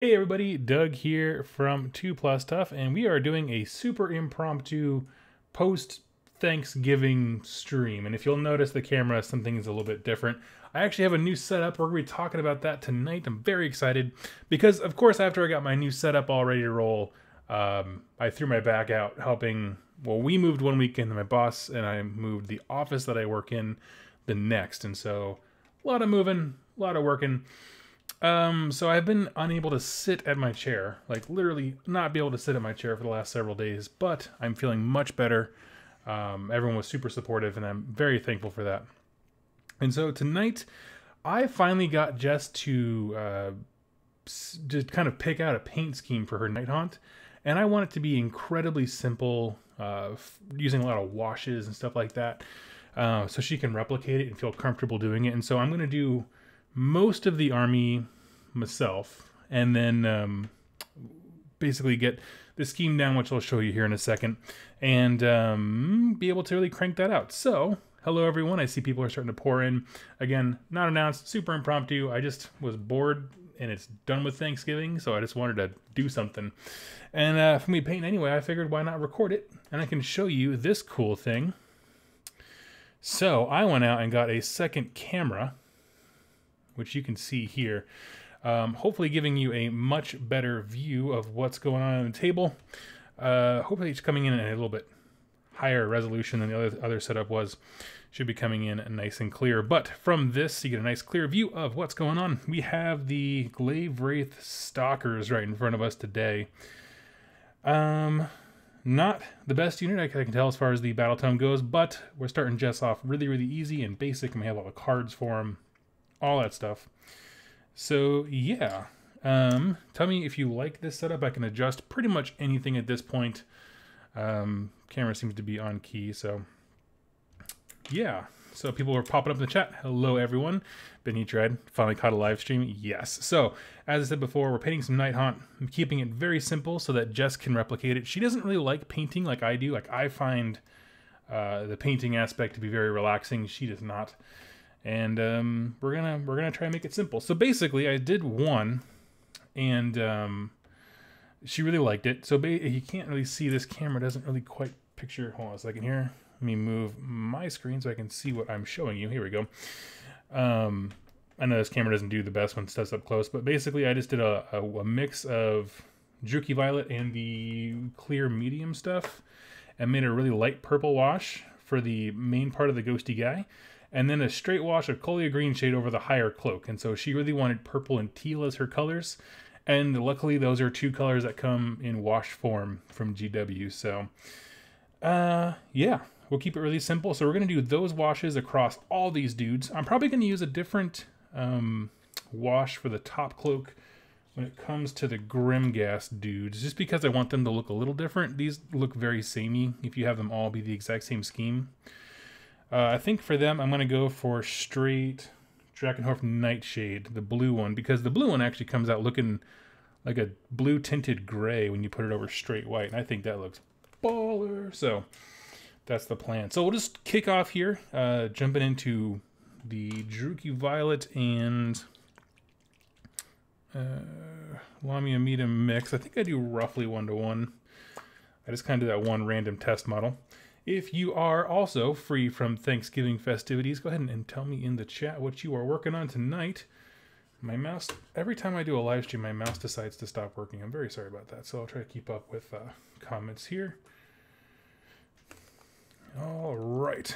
Hey everybody, Doug here from 2 Plus Stuff, and we are doing a super impromptu post Thanksgiving stream. And if you'll notice, the camera, something is a little bit different. I actually have a new setup. We're going to be talking about that tonight. I'm very excited because, of course, after I got my new setup all ready to roll, I threw my back out helping. Well, we moved one weekend, my boss and I moved the office that I work in the next. And so, a lot of moving, a lot of working. So I've been unable to sit at my chair, like literally not be able to sit at my chair for the last several days, but I'm feeling much better. Everyone was super supportive, and I'm very thankful for that. And so tonight, I finally got Jess to just kind of pick out a paint scheme for her Nighthaunt, and I want it to be incredibly simple, using a lot of washes and stuff like that, so she can replicate it and feel comfortable doing it. And so I'm going to do most of the army myself, and then basically get the scheme down, which I'll show you here in a second, and be able to really crank that out. So, hello everyone. I see people are starting to pour in. Again, not announced, super impromptu. I just was bored, and it's done with Thanksgiving, so I just wanted to do something. And for me painting anyway, I figured why not record it, and I can show you this cool thing. So, I went out and got a second camera, which you can see here, hopefully giving you a much better view of what's going on the table. Hopefully it's coming in at a little bit higher resolution than the other setup was. Should be coming in nice and clear. But from this, you get a nice clear view of what's going on. We have the Glaive Wraith Stalkers right in front of us today. Not the best unit I can tell as far as the battle tone goes, but we're starting Jess off really, really easy and basic, and we have all the cards for him. All that stuff. So yeah, tell me if you like this setup. I can adjust pretty much anything at this point. Camera seems to be on key, so yeah. So people were popping up in the chat. Hello everyone. Benny Dread finally caught a live stream. Yes. So as I said before, we're painting some Nighthaunt. I'm keeping it very simple so that Jess can replicate it. She doesn't really like painting like I do. Like I find the painting aspect to be very relaxing. She does not. And we're gonna try and make it simple. So basically, I did one, and she really liked it. So you can't really see, this camera doesn't really quite picture. Hold on a second here. Let me move my screen so I can see what I'm showing you. Here we go. I know this camera doesn't do the best when stuff's up close, but basically, I just did a mix of Druchii Violet and the clear medium stuff, and made a really light purple wash for the main part of the ghosty guy, and then a straight wash of Colia Green shade over the higher cloak. And so she really wanted purple and teal as her colors. And luckily, those are two colors that come in wash form from GW. So, yeah, we'll keep it really simple. So we're going to do those washes across all these dudes. I'm probably going to use a different wash for the top cloak when it comes to the Grimghast dudes, just because I want them to look a little different. These look very samey if you have them all be the exact same scheme. I think for them, I'm going to go for straight Drakenhorf Nightshade, the blue one, because the blue one actually comes out looking like a blue tinted gray when you put it over straight white, and I think that looks baller. So that's the plan. So we'll just kick off here, jumping into the Druchii Violet and Lamia Medium mix. I think I do roughly 1-to-1. I just kind of do that one random test model. If you are also free from Thanksgiving festivities, go ahead and tell me in the chat what you are working on tonight. My mouse, every time I do a live stream, my mouse decides to stop working. I'm very sorry about that, so I'll try to keep up with comments here. All right.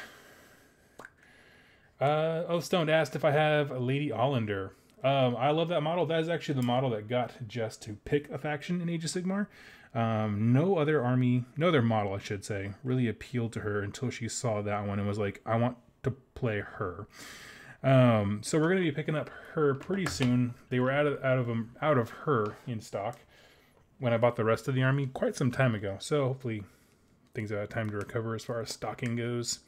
Stoned asked if I have a Lady Ollander. I love that model. That is actually the model that got Jess to pick a faction in Age of Sigmar. No other model, I should say, really appealed to her until she saw that one and was like, I want to play her. So we're going to be picking up her pretty soon. They were out of her in stock when I bought the rest of the army quite some time ago. So hopefully things have had time to recover as far as stocking goes.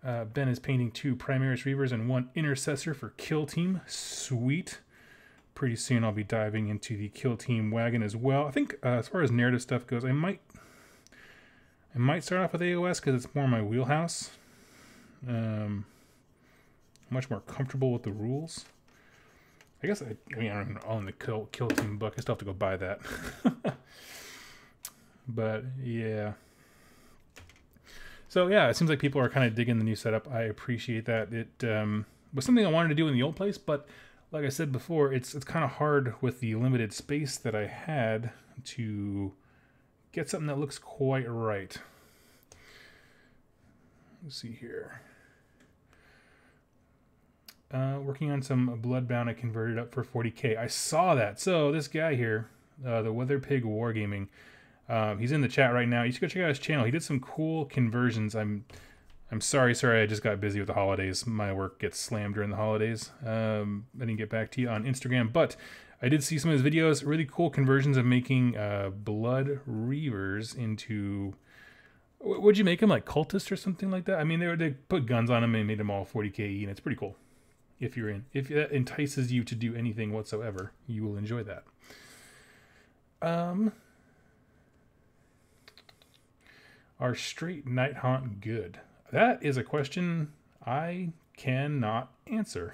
Ben is painting 2 Primaris Reavers and 1 Intercessor for Kill Team. Sweet. Pretty soon I'll be diving into the Kill Team wagon as well. I think as far as narrative stuff goes, I might start off with AOS because it's more my wheelhouse. Much more comfortable with the rules. I guess I mean I don't even own the Kill Team book. I still have to go buy that. But yeah. So yeah, it seems like people are kind of digging the new setup. I appreciate that. It was something I wanted to do in the old place, but like I said before, it's kind of hard with the limited space that I had to get something that looks quite right. Let's see here. Working on some Bloodbound I converted up for 40k. I saw that. So this guy here, the Weather Pig Wargaming, he's in the chat right now. You should go check out his channel. He did some cool conversions. I'm sorry, I just got busy with the holidays. My work gets slammed during the holidays. I didn't get back to you on Instagram, but I did see some of his videos. Really cool conversions of making Blood Reavers into... Would you make them like cultists or something like that? I mean, they put guns on them and made them all 40k, and it's pretty cool. If that entices you to do anything whatsoever, you will enjoy that. Are straight Nighthaunt good? That is a question I cannot answer.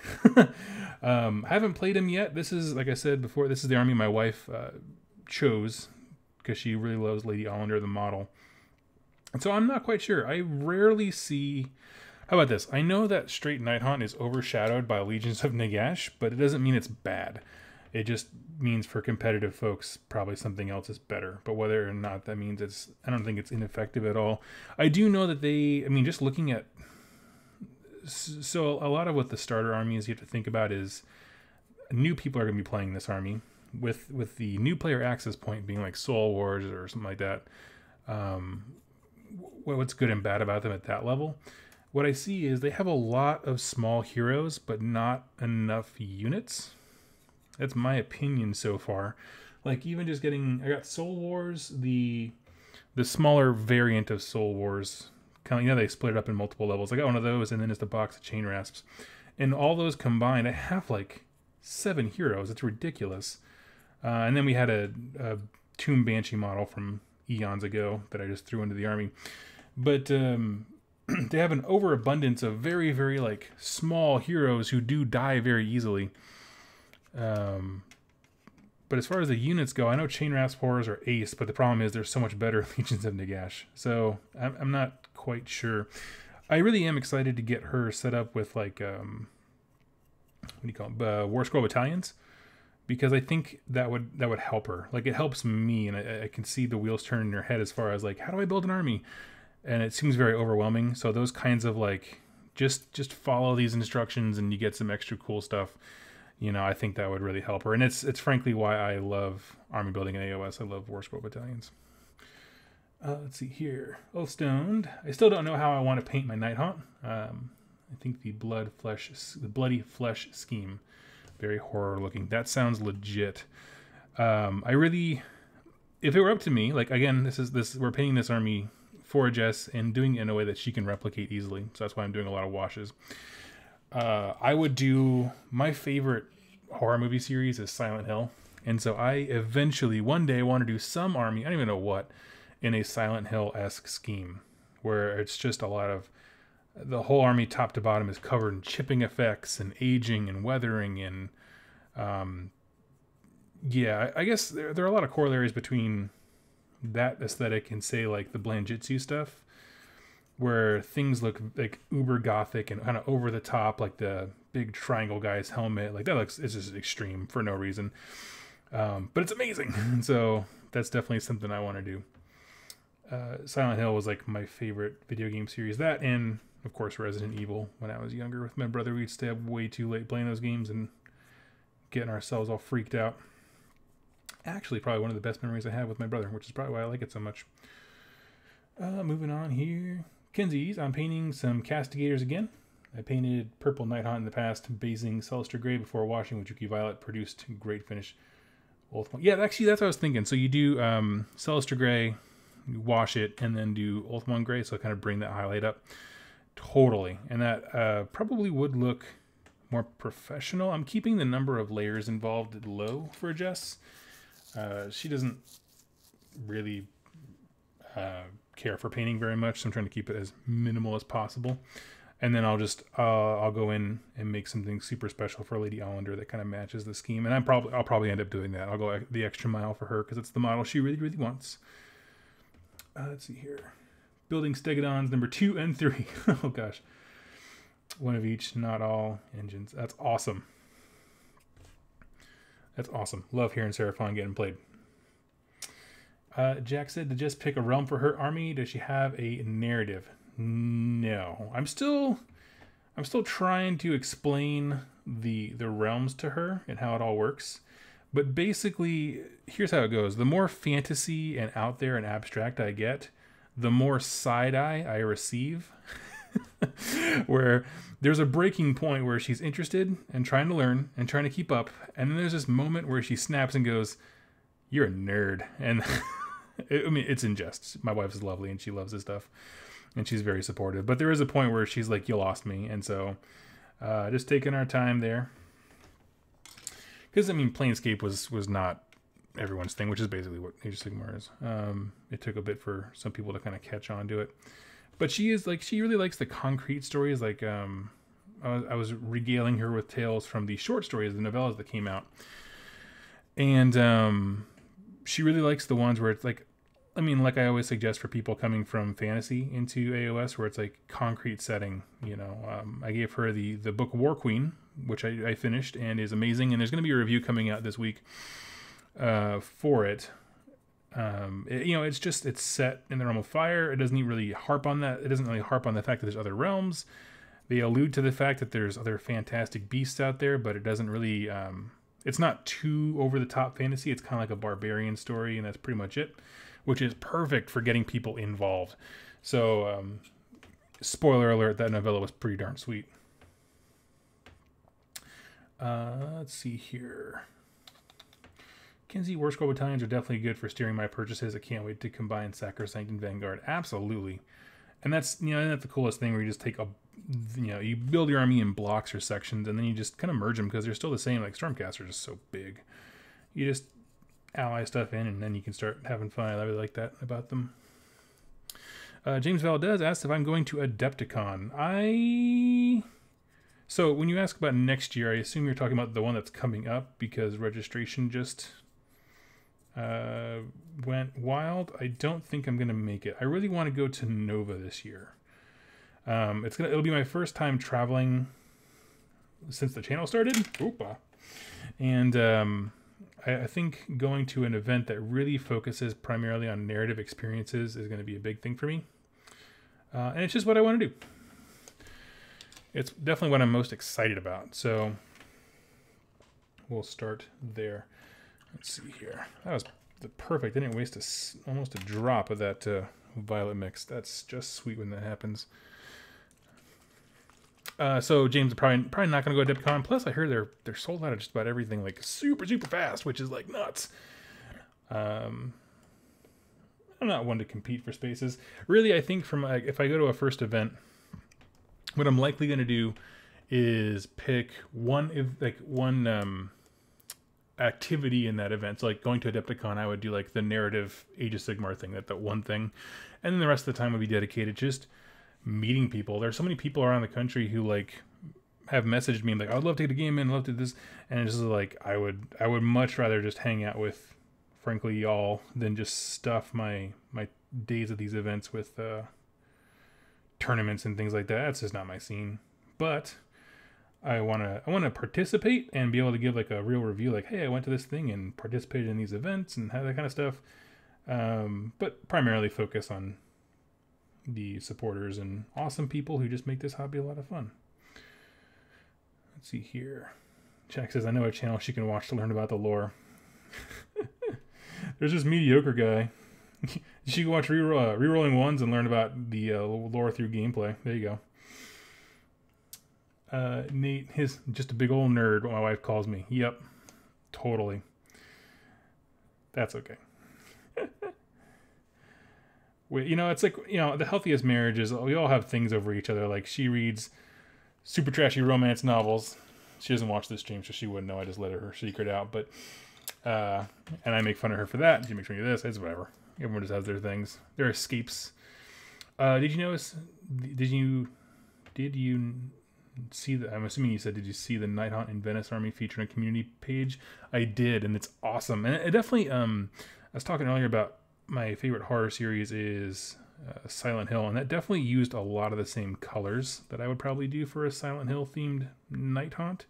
I haven't played him yet. This is, like I said before, this is the army my wife chose because she really loves Lady Allender, the model. And so I'm not quite sure. I rarely see... How about this? I know that straight Nighthaunt is overshadowed by Legions of Nagash, but it doesn't mean it's bad. It just means for competitive folks, probably something else is better. But whether or not that means it's... I don't think it's ineffective at all. I do know that they... I mean, just looking at... So a lot of what the starter armies you have to think about is new people are going to be playing this army. With the new player access point being like Soul Wars or something like that. What's good and bad about them at that level? What I see is they have a lot of small heroes, but not enough units. That's my opinion so far. Like even just getting, I got Soul Wars, the smaller variant of Soul Wars. Kind of, they split it up in multiple levels. I got one of those, and then it's the box of Chain Rasps, and all those combined, I have like 7 heroes. It's ridiculous. And then we had a Tomb Banshee model from eons ago that I just threw into the army, but they have an overabundance of very, very like small heroes who do die very easily. But as far as the units go, I know Chain Rasp Horrors are ace, but the problem is they're so much better Legions of Nagash. So I'm not quite sure. I really am excited to get her set up with like what do you call them? War Scroll battalions, because I think that would help her. Like it helps me, and I can see the wheels turn in her head as far as like, how do I build an army? And it seems very overwhelming. So those kinds of like just follow these instructions and you get some extra cool stuff. You know, I think that would really help her. And it's frankly why I love army building in AOS. I love War Scroll battalions. Let's see here. Oathstoned. I still don't know how I want to paint my Nighthaunt. I think the bloody flesh scheme, very horror looking. That sounds legit. I really, if it were up to me, like again, we're painting this army for Jess and doing it in a way that she can replicate easily. So that's why I'm doing a lot of washes. I would do, my favorite horror movie series is Silent Hill. And so I eventually one day want to do some army, I don't even know what, in a Silent Hill-esque scheme where it's just a lot of, the whole army top to bottom is covered in chipping effects and aging and weathering and yeah, I guess there are a lot of corollaries between that aesthetic and say like the Blanjitsu stuff, where things look like uber gothic and kind of over the top, like the big triangle guy's helmet. Like that it's just extreme for no reason. But it's amazing. And so that's definitely something I want to do. Silent Hill was like my favorite video game series. That and of course Resident Evil when I was younger with my brother. We'd stay up way too late playing those games and getting ourselves all freaked out. Actually, probably one of the best memories I have with my brother, which is probably why I like it so much. Moving on here. Kenzie's, I'm painting some Castigators again. I painted Purple Nighthaunt in the past, basing Celestia Grey before washing with Juki Violet, produced great finish. Yeah, actually, that's what I was thinking. So you do Celestia Grey, you wash it, and then do Ulthuan Grey, so kind of bring that highlight up. Totally. And that probably would look more professional. I'm keeping the number of layers involved low for Jess. She doesn't really care for painting very much, so I'm trying to keep it as minimal as possible. And then I'll go in and make something super special for Lady Allender that kind of matches the scheme. And I'll probably end up doing that. I'll go the extra mile for her because it's the model she really, really wants. Let's see here. Building Stegodons number 2 and 3. Oh gosh. One of each, not all engines. That's awesome. That's awesome. Love hearing Seraphon getting played. Jack said to just pick a realm for her army. Does she have a narrative? No. I'm still trying to explain the realms to her and how it all works. But basically, here's how it goes. The more fantasy and out there and abstract I get, the more side-eye I receive. Where there's a breaking point where she's interested and trying to learn and trying to keep up. And then there's this moment where she snaps and goes, "You're a nerd." And I mean, it's in jest. My wife is lovely and she loves this stuff. And she's very supportive. But there is a point where she's like, "You lost me." And so just taking our time there. Because, I mean, Planescape was not everyone's thing, which is basically what Age of Sigmar is. It took a bit for some people to kind of catch on to it. But she really likes the concrete stories. Like, I was regaling her with tales from the short stories, the novellas that came out. And she really likes the ones where it's like, I mean, like I always suggest for people coming from fantasy into AOS, where it's like concrete setting, you know. I gave her the book War Queen, which I finished and is amazing. And there's going to be a review coming out this week for it. You know, it's set in the realm of fire. It doesn't really harp on that. It doesn't really harp on the fact that there's other realms. They allude to the fact that there's other fantastic beasts out there, but it doesn't really, it's not too over the top fantasy. It's kind of like a barbarian story, and that's pretty much it, which is perfect for getting people involved. So, spoiler alert, that novella was pretty darn sweet. Let's see here. Kinsey, War Scroll Battalions are definitely good for steering my purchases. I can't wait to combine Sacrosanct and Vanguard. Absolutely. And that's, you know, that's the coolest thing, where you just take you build your army in blocks or sections, and then you just kind of merge them because they're still the same. Like, Stormcast are just so big. You just ally stuff in, and then you can start having fun. I really like that about them. James Valdez asked if I'm going to Adepticon. So when you ask about next year, I assume you're talking about the one that's coming up, because registration just went wild. I don't think I'm going to make it. I really want to go to Nova this year. It'll be my first time traveling since the channel started. Oopa. And I think going to an event that really focuses primarily on narrative experiences is going to be a big thing for me. And it's just what I want to do. It's definitely what I'm most excited about. So we'll start there. Let's see here. That was perfect. I didn't waste almost a drop of that violet mix. That's just sweet when that happens. So James is probably not going to go to Adepticon. Plus, I heard they're sold out of just about everything, like super fast, which is like nuts. I'm not one to compete for spaces. Really, I think if I go to a first event, what I'm likely going to do is pick one activity in that event. So like going to Adepticon, I would do like the narrative Age of Sigmar thing, that one thing. And then the rest of the time would be dedicated just meeting people. There's so many people around the country who like have messaged me like, I'd love to get a game in, love to do this. And it's just like, I would much rather just hang out with, frankly, y'all than just stuff my days at these events with tournaments and things like that. That's just not my scene. But I want to participate and be able to give like a real review, like, hey, I went to this thing and participated in these events and that kind of stuff. But primarily focus on the supporters and awesome people who just make this hobby a lot of fun. Let's see here. Jack says, I know a channel she can watch to learn about the lore. There's this mediocre guy. She can watch rerolling ones and learn about the lore through gameplay. There you go. Nate, just a big old nerd, what my wife calls me. Yep, totally. That's okay. It's like, the healthiest marriage is we all have things over each other. Like, she reads super trashy romance novels. She doesn't watch this stream, so she wouldn't know. I just let her secret out. But and I make fun of her for that. She makes fun of this. It's whatever. Everyone just has their things, their escapes. Did you did you see the? I'm assuming you said, did you see the Nighthaunt in Venice army featured on a community page? I did, and it's awesome. And it definitely. I was talking earlier about my favorite horror series is Silent Hill, and that definitely used a lot of the same colors that I would probably do for a Silent Hill themed Nighthaunt.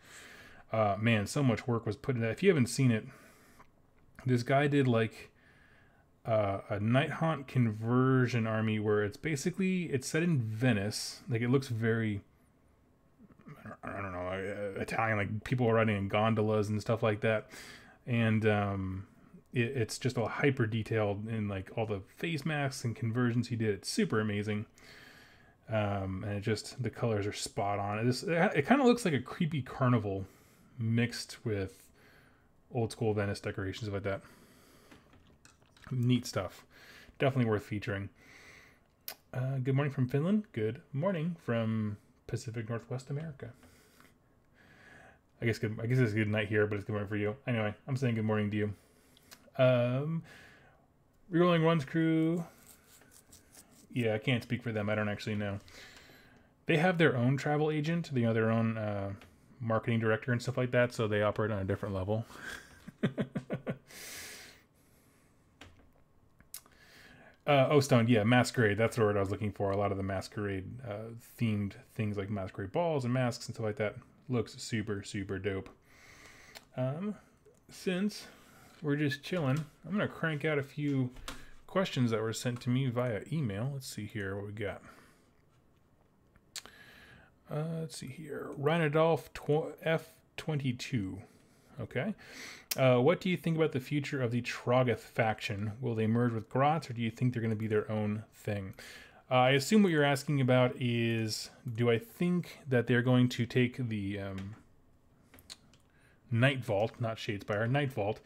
Man, so much work was put into that. If you haven't seen it, this guy did like a Nighthaunt conversion army where it's set in Venice. Like, it looks very, I don't know, Italian, like people are riding in gondolas and stuff like that. And it's just all hyper detailed in like all the face masks and conversions he did. It's super amazing. And the colors are spot on. It kind of looks like a creepy carnival mixed with old school Venice decorations like that. Neat stuff. Definitely worth featuring. Good morning from Finland. Good morning from Pacific Northwest America. I guess it's good night here, but it's good morning for you. Anyway, I'm saying good morning to you. Rerolling Runs crew. Yeah, I can't speak for them. I don't actually know. They have their own travel agent. They have their own marketing director and stuff like that, so they operate on a different level. Stone, yeah, Masquerade. That's the word I was looking for. A lot of the Masquerade themed things like Masquerade balls and masks and stuff like that looks super, super dope. Since we're just chilling, I'm going to crank out a few questions that were sent to me via email. Let's see here what we got. Let's see here. Rhinadolf F22. Okay. What do you think about the future of the Troggoth faction? Will they merge with Grots, or do you think they're going to be their own thing? I assume what you're asking about is, do I think that they're going to take the Night Vault, not Shadespire, Night Vault,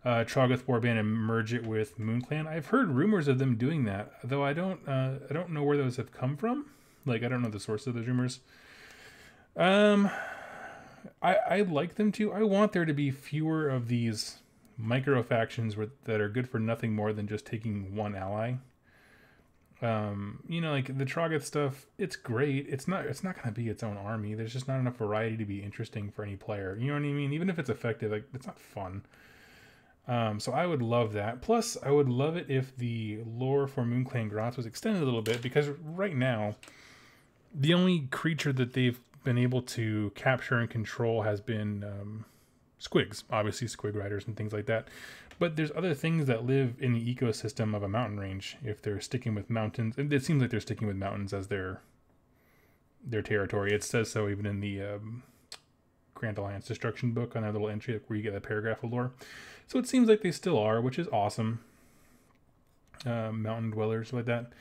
Troggoth warband and merge it with MoonClan? I've heard rumors of them doing that, though I don't know where those have come from. Like, I don't know the source of those rumors. I'd like them to. I want there to be fewer of these micro factions that are good for nothing more than just taking one ally. Like the Troggoth stuff, it's great. It's not going to be its own army. There's just not enough variety to be interesting for any player. You know what I mean? Even if it's effective, like, it's not fun. So I would love that. Plus, I would love it if the lore for MoonClan Grots was extended a little bit, because right now, the only creature that they've been able to capture and control has been squigs, obviously Squig Riders and things like that. But there's other things that live in the ecosystem of a mountain range if they're sticking with mountains. And it seems like they're sticking with mountains as their territory. It says so even in the Grand Alliance Destruction book, on that little entry where you get that paragraph of lore. So it seems like they still are, which is awesome. Mountain dwellers like that.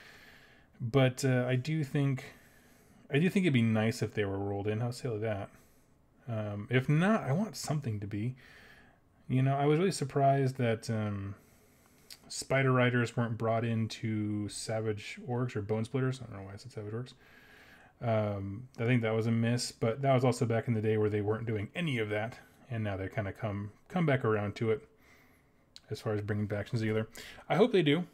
But I do think it'd be nice if they were rolled in. I'll say that. If not, I want something to be. I was really surprised that Spider Riders weren't brought into Savage Orcs or Bone Splitters. I don't know why I said Savage Orcs. I think that was a miss, but that was also back in the day where they weren't doing any of that, and now they kind of come back around to it as far as bringing factions together. I hope they do.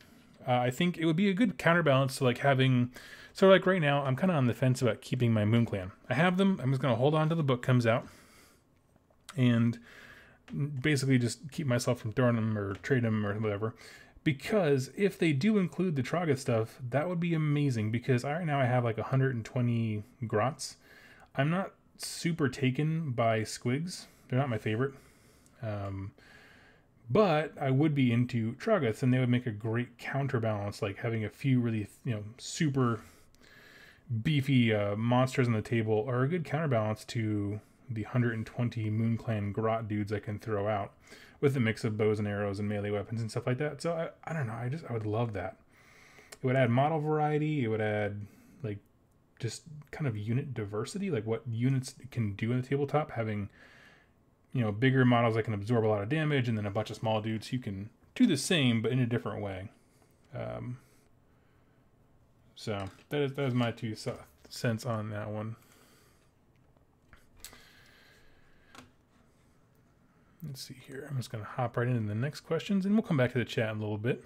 I think it would be a good counterbalance to like having. So like right now, I'm kind of on the fence about keeping my MoonClan. I have them. I'm just going to hold on till the book comes out, and basically just keep myself from throwing them or trade them or whatever. Because if they do include the Troggoth stuff, that would be amazing. Because right now I have like 120 Grots. I'm not super taken by Squigs. They're not my favorite. But I would be into Troggoths, and they would make a great counterbalance, like having a few really, super beefy monsters on the table are a good counterbalance to the 120 MoonClan Grot dudes I can throw out, with a mix of bows and arrows and melee weapons and stuff like that. So I don't know, I would love that. It would add model variety. It would add like just kind of unit diversity, like what units can do in the tabletop, having bigger models that can absorb a lot of damage, and then a bunch of small dudes who can do the same but in a different way. So that is my 2 cents on that one. Let's see here. I'm just going to hop right into the next questions, and we'll come back to the chat in a little bit.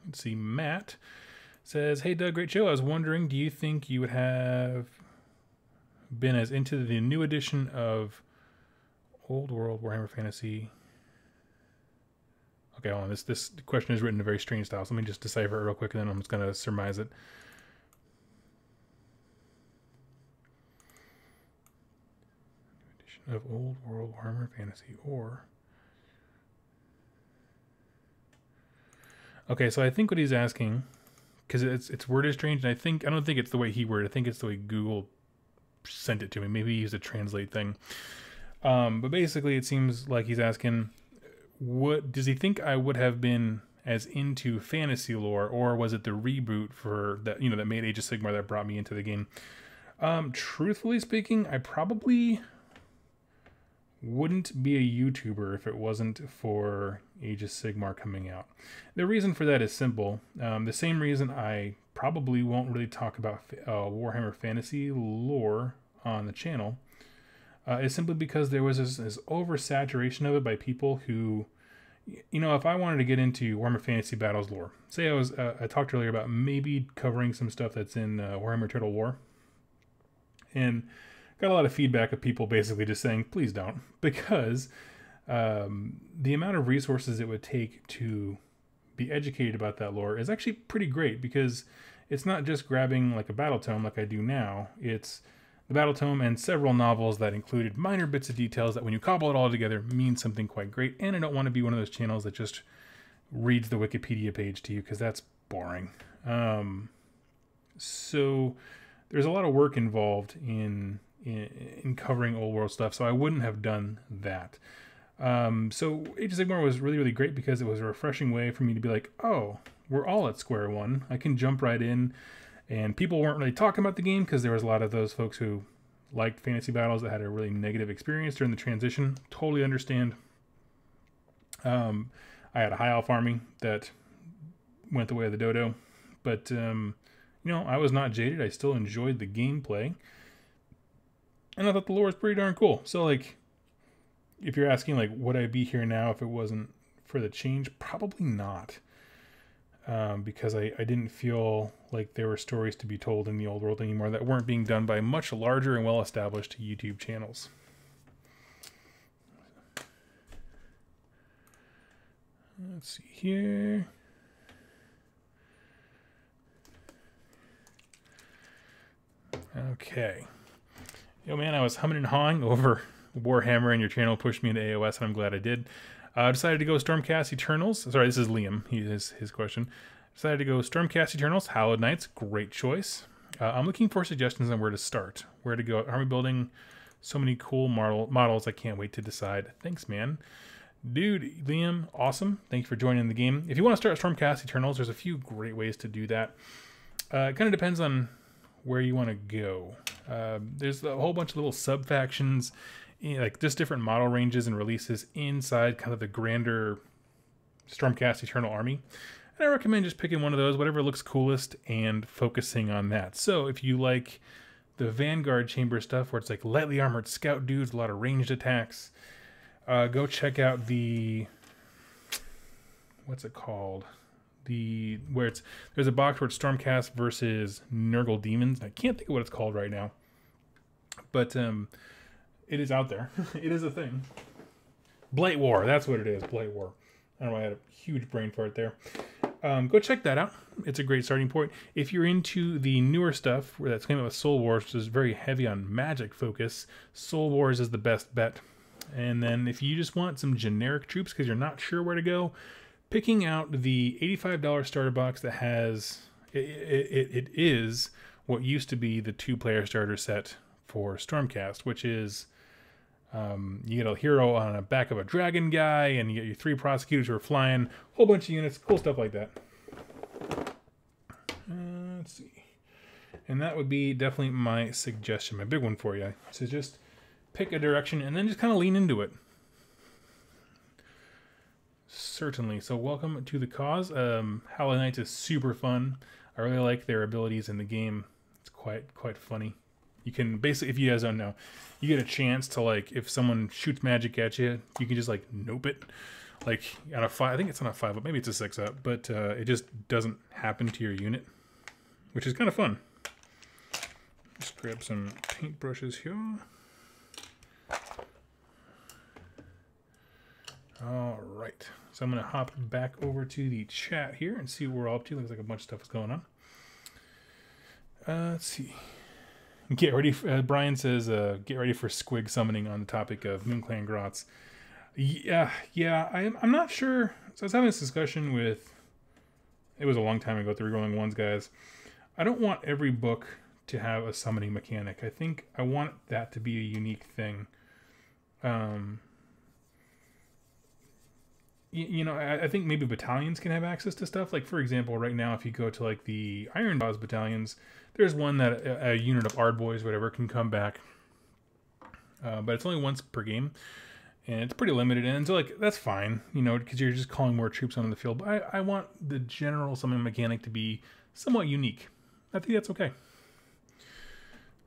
Let's see. Matt Says, hey Doug, great show. I was wondering, do you think you would have been as into the new edition of Old World Warhammer Fantasy? Okay, hold on. This question is written in a very strange style, so let me just decipher it real quick, and then I'm just going to surmise it. Edition of Old World Warhammer Fantasy, or... Okay, so I think what he's asking, because it's worded strange, and I don't think it's the way he worded. I think it's the way Google sent it to me. Maybe he used a translate thing. But basically, it seems like he's asking, what does he think I would have been as into fantasy lore, or was it the reboot for that that made Age of Sigmar that brought me into the game? Truthfully speaking, I probably wouldn't be a YouTuber if it wasn't for Age of Sigmar coming out. The reason for that is simple. The same reason I probably won't really talk about Warhammer Fantasy lore on the channel is simply because there was this oversaturation of it by people who, if I wanted to get into Warhammer Fantasy Battles lore, say I talked earlier about maybe covering some stuff that's in Warhammer Total War, and got a lot of feedback of people basically just saying, please don't, because the amount of resources it would take to be educated about that lore is actually pretty great, because it's not just grabbing like a battle tome like I do now. It's the battle tome and several novels that included minor bits of details that when you cobble it all together means something quite great. And I don't want to be one of those channels that just reads the Wikipedia page to you, because that's boring. So there's a lot of work involved in covering old world stuff, so I wouldn't have done that. So Age of Sigmar was really, really great because it was a refreshing way for me to be like, oh, we're all at square one. I can jump right in, and people weren't really talking about the game because there was a lot of those folks who liked fantasy battles that had a really negative experience during the transition. Totally understand. I had a high elf army that went the way of the dodo, but I was not jaded. I still enjoyed the gameplay. And I thought the lore was pretty darn cool. So, like, if you're asking, like, would I be here now if it wasn't for the change? Probably not. Because I didn't feel like there were stories to be told in the old world anymore that weren't being done by much larger and well-established YouTube channels. Let's see here. Okay. Yo, man, I was humming and hawing over Warhammer, and your channel pushed me into AOS, and I'm glad I did. Decided to go Stormcast Eternals. Sorry, this is Liam. His question. Decided to go Stormcast Eternals, Hallowed Knights. Great choice. I'm looking for suggestions on where to start. Where to go. Army building. So many cool models. I can't wait to decide. Thanks, man. Dude, Liam, awesome. Thanks for joining the game. If you want to start Stormcast Eternals, there's a few great ways to do that. It kind of depends on where you want to go. There's a whole bunch of little sub-factions, like just different model ranges and releases inside kind of the grander Stormcast Eternal army. And I recommend just picking one of those, whatever looks coolest, and focusing on that. So if you like the Vanguard Chamber stuff, where it's like lightly armored scout dudes, a lot of ranged attacks, go check out the... what's it called? There's a box where it's Stormcast versus Nurgle Demons. I can't think of what it's called right now, but it is out there. It is a thing. Blight War, that's what it is. Blight War. I don't know, I had a huge brain fart there. Go check that out. It's a great starting point. If you're into the newer stuff where that's came out with Soul Wars, which is very heavy on magic focus, Soul Wars is the best bet. And then if you just want some generic troops because you're not sure where to go, picking out the $85 starter box that has, it is what used to be the 2-player starter set for Stormcast, which is you get a hero on the back of a dragon guy, and you get your 3 prosecutors who are flying, whole bunch of units, cool stuff like that. Let's see. And that would be definitely my suggestion, my big one for you. So just pick a direction and then just kind of lean into it. Certainly. So welcome to the cause. Hallowed Knights is super fun. I really like their abilities in the game. It's quite funny. You can basically, if you guys don't know, you get a chance to, like, if someone shoots magic at you, you can just like nope it. Like on a 5, I think it's on a 5 up, maybe it's a 6 up, but it just doesn't happen to your unit. which is kind of fun. Just grab some paintbrushes here. All right, so I'm gonna hop back over to the chat here and see what we're all up to. Looks like a bunch of stuff is going on. Let's see. Get ready. Brian says, "Get ready for squig summoning." On the topic of Moonclan Grots. Yeah. I'm not sure. So I was having this discussion with. It was a long time ago with the Rerolling Ones guys. I don't want every book to have a summoning mechanic. I think I want that to be a unique thing. You know, I think maybe battalions can have access to stuff. Like, for example, right now, if you go to, like, the Iron Jaws battalions, there's one that a unit of Ardboys, whatever, can come back. But it's only once per game, and it's pretty limited. And so, like, that's fine, you know, because you're just calling more troops onto the field. But I want the general summoning mechanic to be somewhat unique. I think that's okay.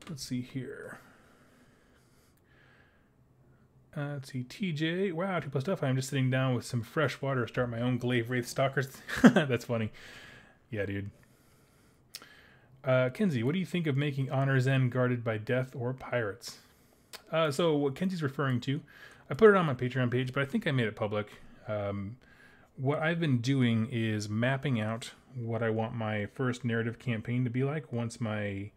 Let's see here. Let's see, TJ. Wow, 2+ stuff. I'm just sitting down with some fresh water to start my own Glaive Wraith Stalkers. That's funny. Yeah, dude. Kenzie, what do you think of making Honor's End guarded by death or pirates? So what Kenzie's referring to, I put it on my Patreon page, but I think I made it public. What I've been doing is mapping out what I want my first narrative campaign to be like once my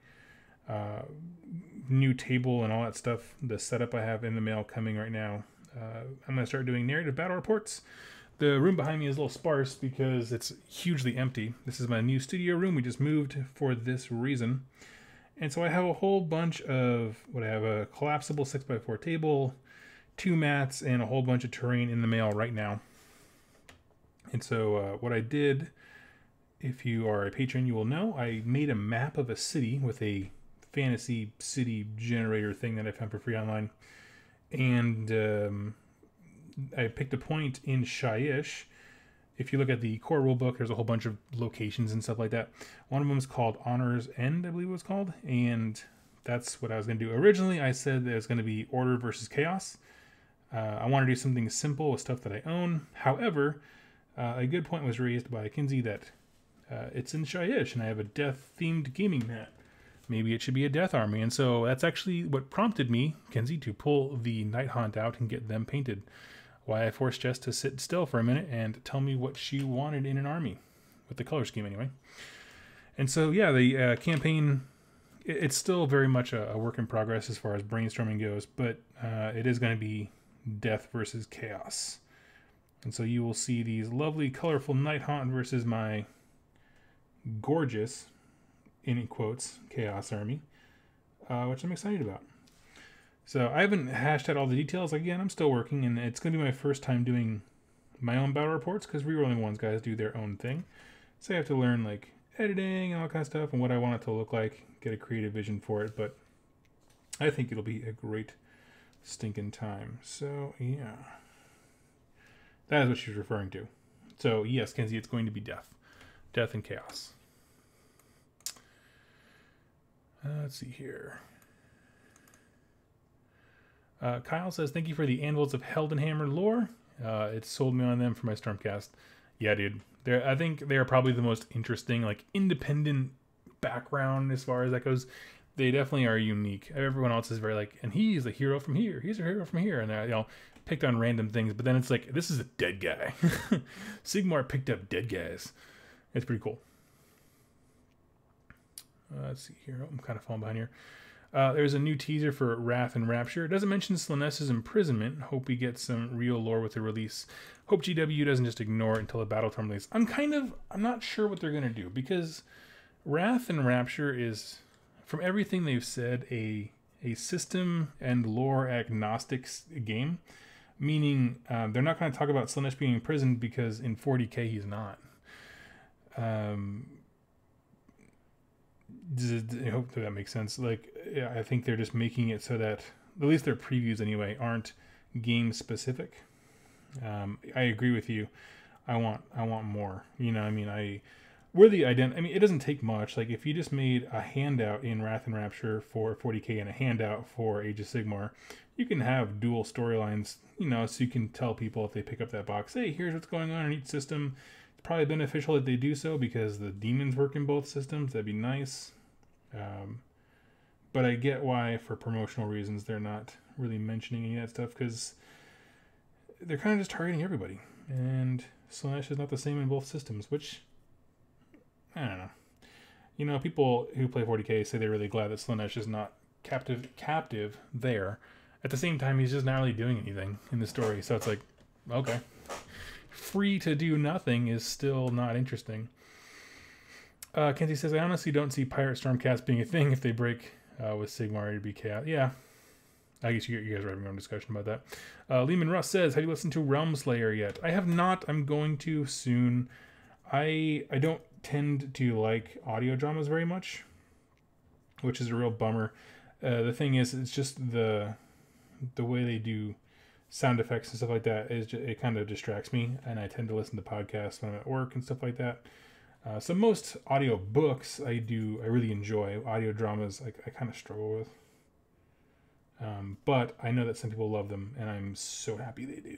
new table and all that stuff, the setup I have in the mail coming right now. I'm going to start doing narrative battle reports. The room behind me is a little sparse because it's hugely empty. This is my new studio room. We just moved for this reason. And so I have a whole bunch of, I have a collapsible 6x4 table, 2 mats, and a whole bunch of terrain in the mail right now. And so what I did, if you are a patron, you will know, I made a map of a city with a fantasy city generator thing that I found for free online. And I picked a point in Shyish. If you look at the core rulebook, there's a whole bunch of locations and stuff like that. One of them is called Honor's End, I believe it was called. And that's what I was going to do. Originally, I said that it was going to be order versus chaos. I want to do something simple with stuff that I own. However, a good point was raised by Kinsey that it's in Shyish, and I have a death-themed gaming mat. Maybe it should be a death army. And so that's actually what prompted me, Kenzie, to pull the Nighthaunt out and get them painted. Why I forced Jess to sit still for a minute and tell me what she wanted in an army, with the color scheme anyway. And so, yeah, the campaign, it's still very much a work in progress as far as brainstorming goes, but it is going to be death versus chaos. And so you will see these lovely, colorful Nighthaunt versus my gorgeous, in quotes, chaos army, which I'm excited about. So I haven't hashed out all the details. Again, I'm still working, and it's going to be my first time doing my own battle reports, because Rerolling Ones guys do their own thing. So I have to learn, like, editing and all that kind of stuff, and what I want it to look like, get a creative vision for it, but I think it'll be a great stinking time. So, yeah. That is what she's referring to. So, yes, Kenzie, it's going to be death. Death and chaos. Let's see here. Kyle says, thank you for the Anvils of Heldenhammer lore. It sold me on them for my Stormcast. Yeah, dude. I think they're probably the most interesting, like, independent background as far as that goes. They definitely are unique. Everyone else is very like, and he's a hero from here. He's a hero from here. And they're, you know, picked on random things. But then it's like, this is a dead guy. Sigmar picked up dead guys. It's pretty cool. Let's see here. I'm kind of falling behind here. There's a new teaser for Wrath and Rapture. It doesn't mention Slanese's imprisonment. Hope we get some real lore with the release. Hope GW doesn't just ignore it until the battle term release. I'm not sure what they're going to do, because Wrath and Rapture is, from everything they've said, a system and lore agnostic game. Meaning, they're not going to talk about Slaanesh being imprisoned because in 40k he's not. I hope that makes sense. Like, yeah, I think they're just making it so that, at least their previews anyway, aren't game specific. I agree with you. I want more. You know, I mean, I mean, it doesn't take much. Like, if you just made a handout in Wrath and Rapture for 40k and a handout for Age of Sigmar, you can have dual storylines, you know, so you can tell people if they pick up that box, hey, here's what's going on in each system. Probably beneficial that they do so because the demons work in both systems. That'd be nice. But I get why, for promotional reasons, they're not really mentioning any of that stuff because they're kind of just targeting everybody. And Slaanesh is not the same in both systems, which, I don't know. You know, people who play 40k say they're really glad that Slaanesh is not captive there. At the same time, he's just not really doing anything in the story. So it's like, okay. Free to do nothing is still not interesting. Kenzie says, I honestly don't see Pirate Stormcast being a thing if they break with Sigmar to be chaos. Yeah. I guess you guys are having your own discussion about that. Lehman Russ says, have you listened to Realm Slayer yet? I have not. I'm going to soon. I don't tend to like audio dramas very much, which is a real bummer. The thing is, it's just the way they do sound effects and stuff like that it kind of distracts me, and I tend to listen to podcasts when I'm at work and stuff like that. So most audio books I really enjoy. Audio dramas I kind of struggle with. But I know that some people love them, and I'm so happy they do.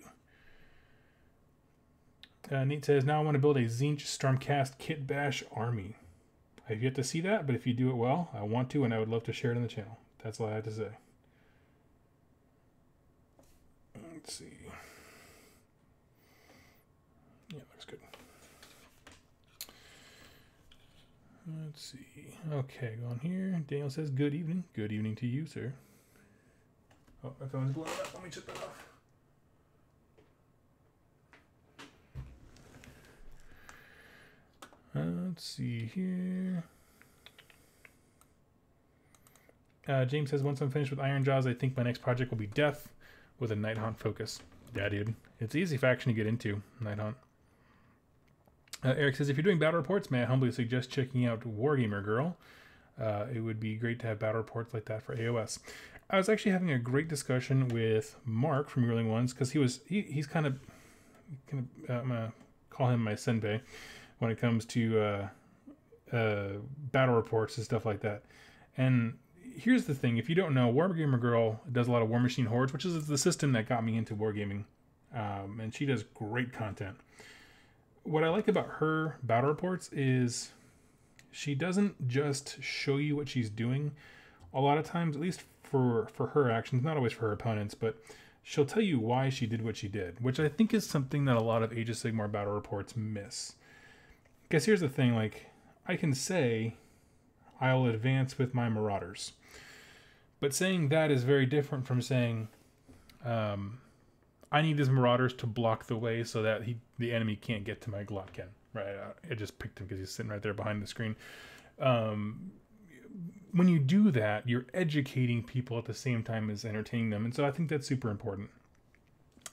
Nate says, now I want to build a Tzeentch Stormcast Kit Bash army. I've yet to see that, but if you do it well, I want to, and I would love to share it on the channel. That's all I have to say. Let's see. Yeah, looks good. Let's see. Okay, go on here. Daniel says, good evening. Good evening to you, sir. Oh, my phone's blowing up. Let me shut that off. Let's see here. James says, once I'm finished with Iron Jaws, I think my next project will be Death with a Nighthaunt focus. Yeah, dude. It's an easy faction to get into, Nighthaunt. Eric says, if you're doing battle reports, may I humbly suggest checking out Wargamer Girl. It would be great to have battle reports like that for AOS. I was actually having a great discussion with Mark from Ruling Ones, because he's kind of I'm gonna call him my senpai when it comes to battle reports and stuff like that. And here's the thing: if you don't know, Wargamer Girl does a lot of War Machine Hordes, which is the system that got me into wargaming, and she does great content. What I like about her battle reports is she doesn't just show you what she's doing. A lot of times, at least for her actions, not always for her opponents, but she'll tell you why she did what she did, which I think is something that a lot of Age of Sigmar battle reports miss. Because here's the thing, like, I can say I'll advance with my Marauders, but saying that is very different from saying I need these Marauders to block the way so that the enemy can't get to my Glotken. Right? I just picked him because he's sitting right there behind the screen. When you do that, you're educating people at the same time as entertaining them. And so I think that's super important.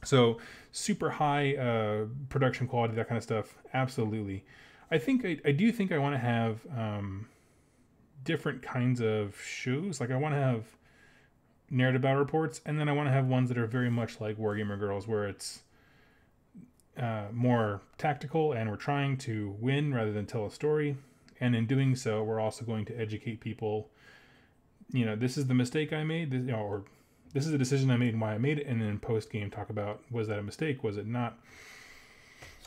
So super high production quality, that kind of stuff. Absolutely. I do think I want to have different kinds of shows. Like I want to have narrative battle reports, and then I want to have ones that are very much like Wargamer Girls, where it's more tactical and we're trying to win rather than tell a story. And in doing so, we're also going to educate people. You know, this is the mistake I made, or this is the decision I made and why I made it. And then post game talk about, was that a mistake? Was it not?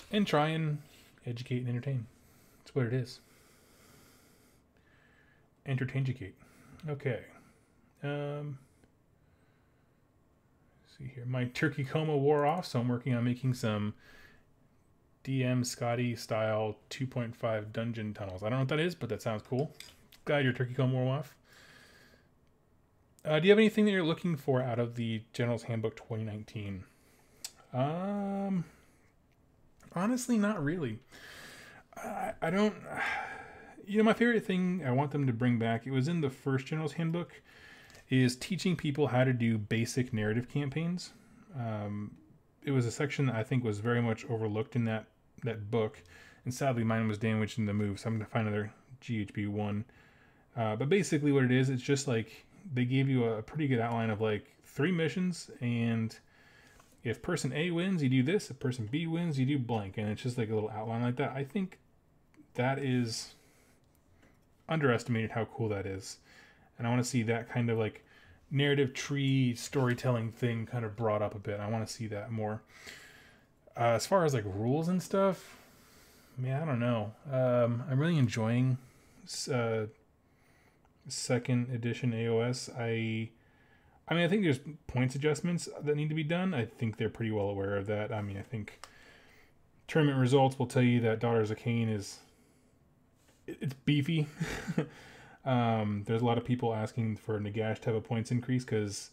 And try and educate and entertain. That's what it is. Entertain-educate. Okay. See here. My turkey coma wore off, so I'm working on making some DM Scotty style 2.5 dungeon tunnels. I don't know what that is, but that sounds cool. Glad your turkey coma wore off. Do you have anything that you're looking for out of the General's Handbook 2019? Honestly, not really. I don't... You know, my favorite thing I want them to bring back, it was in the first General's Handbook, is teaching people how to do basic narrative campaigns. It was a section that I think was very much overlooked in that book, and sadly mine was damaged in the move, so I'm going to find another GHB 1. But basically what it is, it's just like they gave you a pretty good outline of like 3 missions, and if person A wins, you do this. If person B wins, you do blank, and it's just like a little outline like that. I think that is underestimated how cool that is, and I want to see that kind of like narrative tree storytelling thing kind of brought up a bit. I want to see that more. As far as like rules and stuff, man, I don't know. I'm really enjoying second edition AOS. I mean, I think there's points adjustments that need to be done. I think they're pretty well aware of that. I mean, I think tournament results will tell you that Daughters of Cain it's beefy. There's a lot of people asking for Nagash to have a points increase because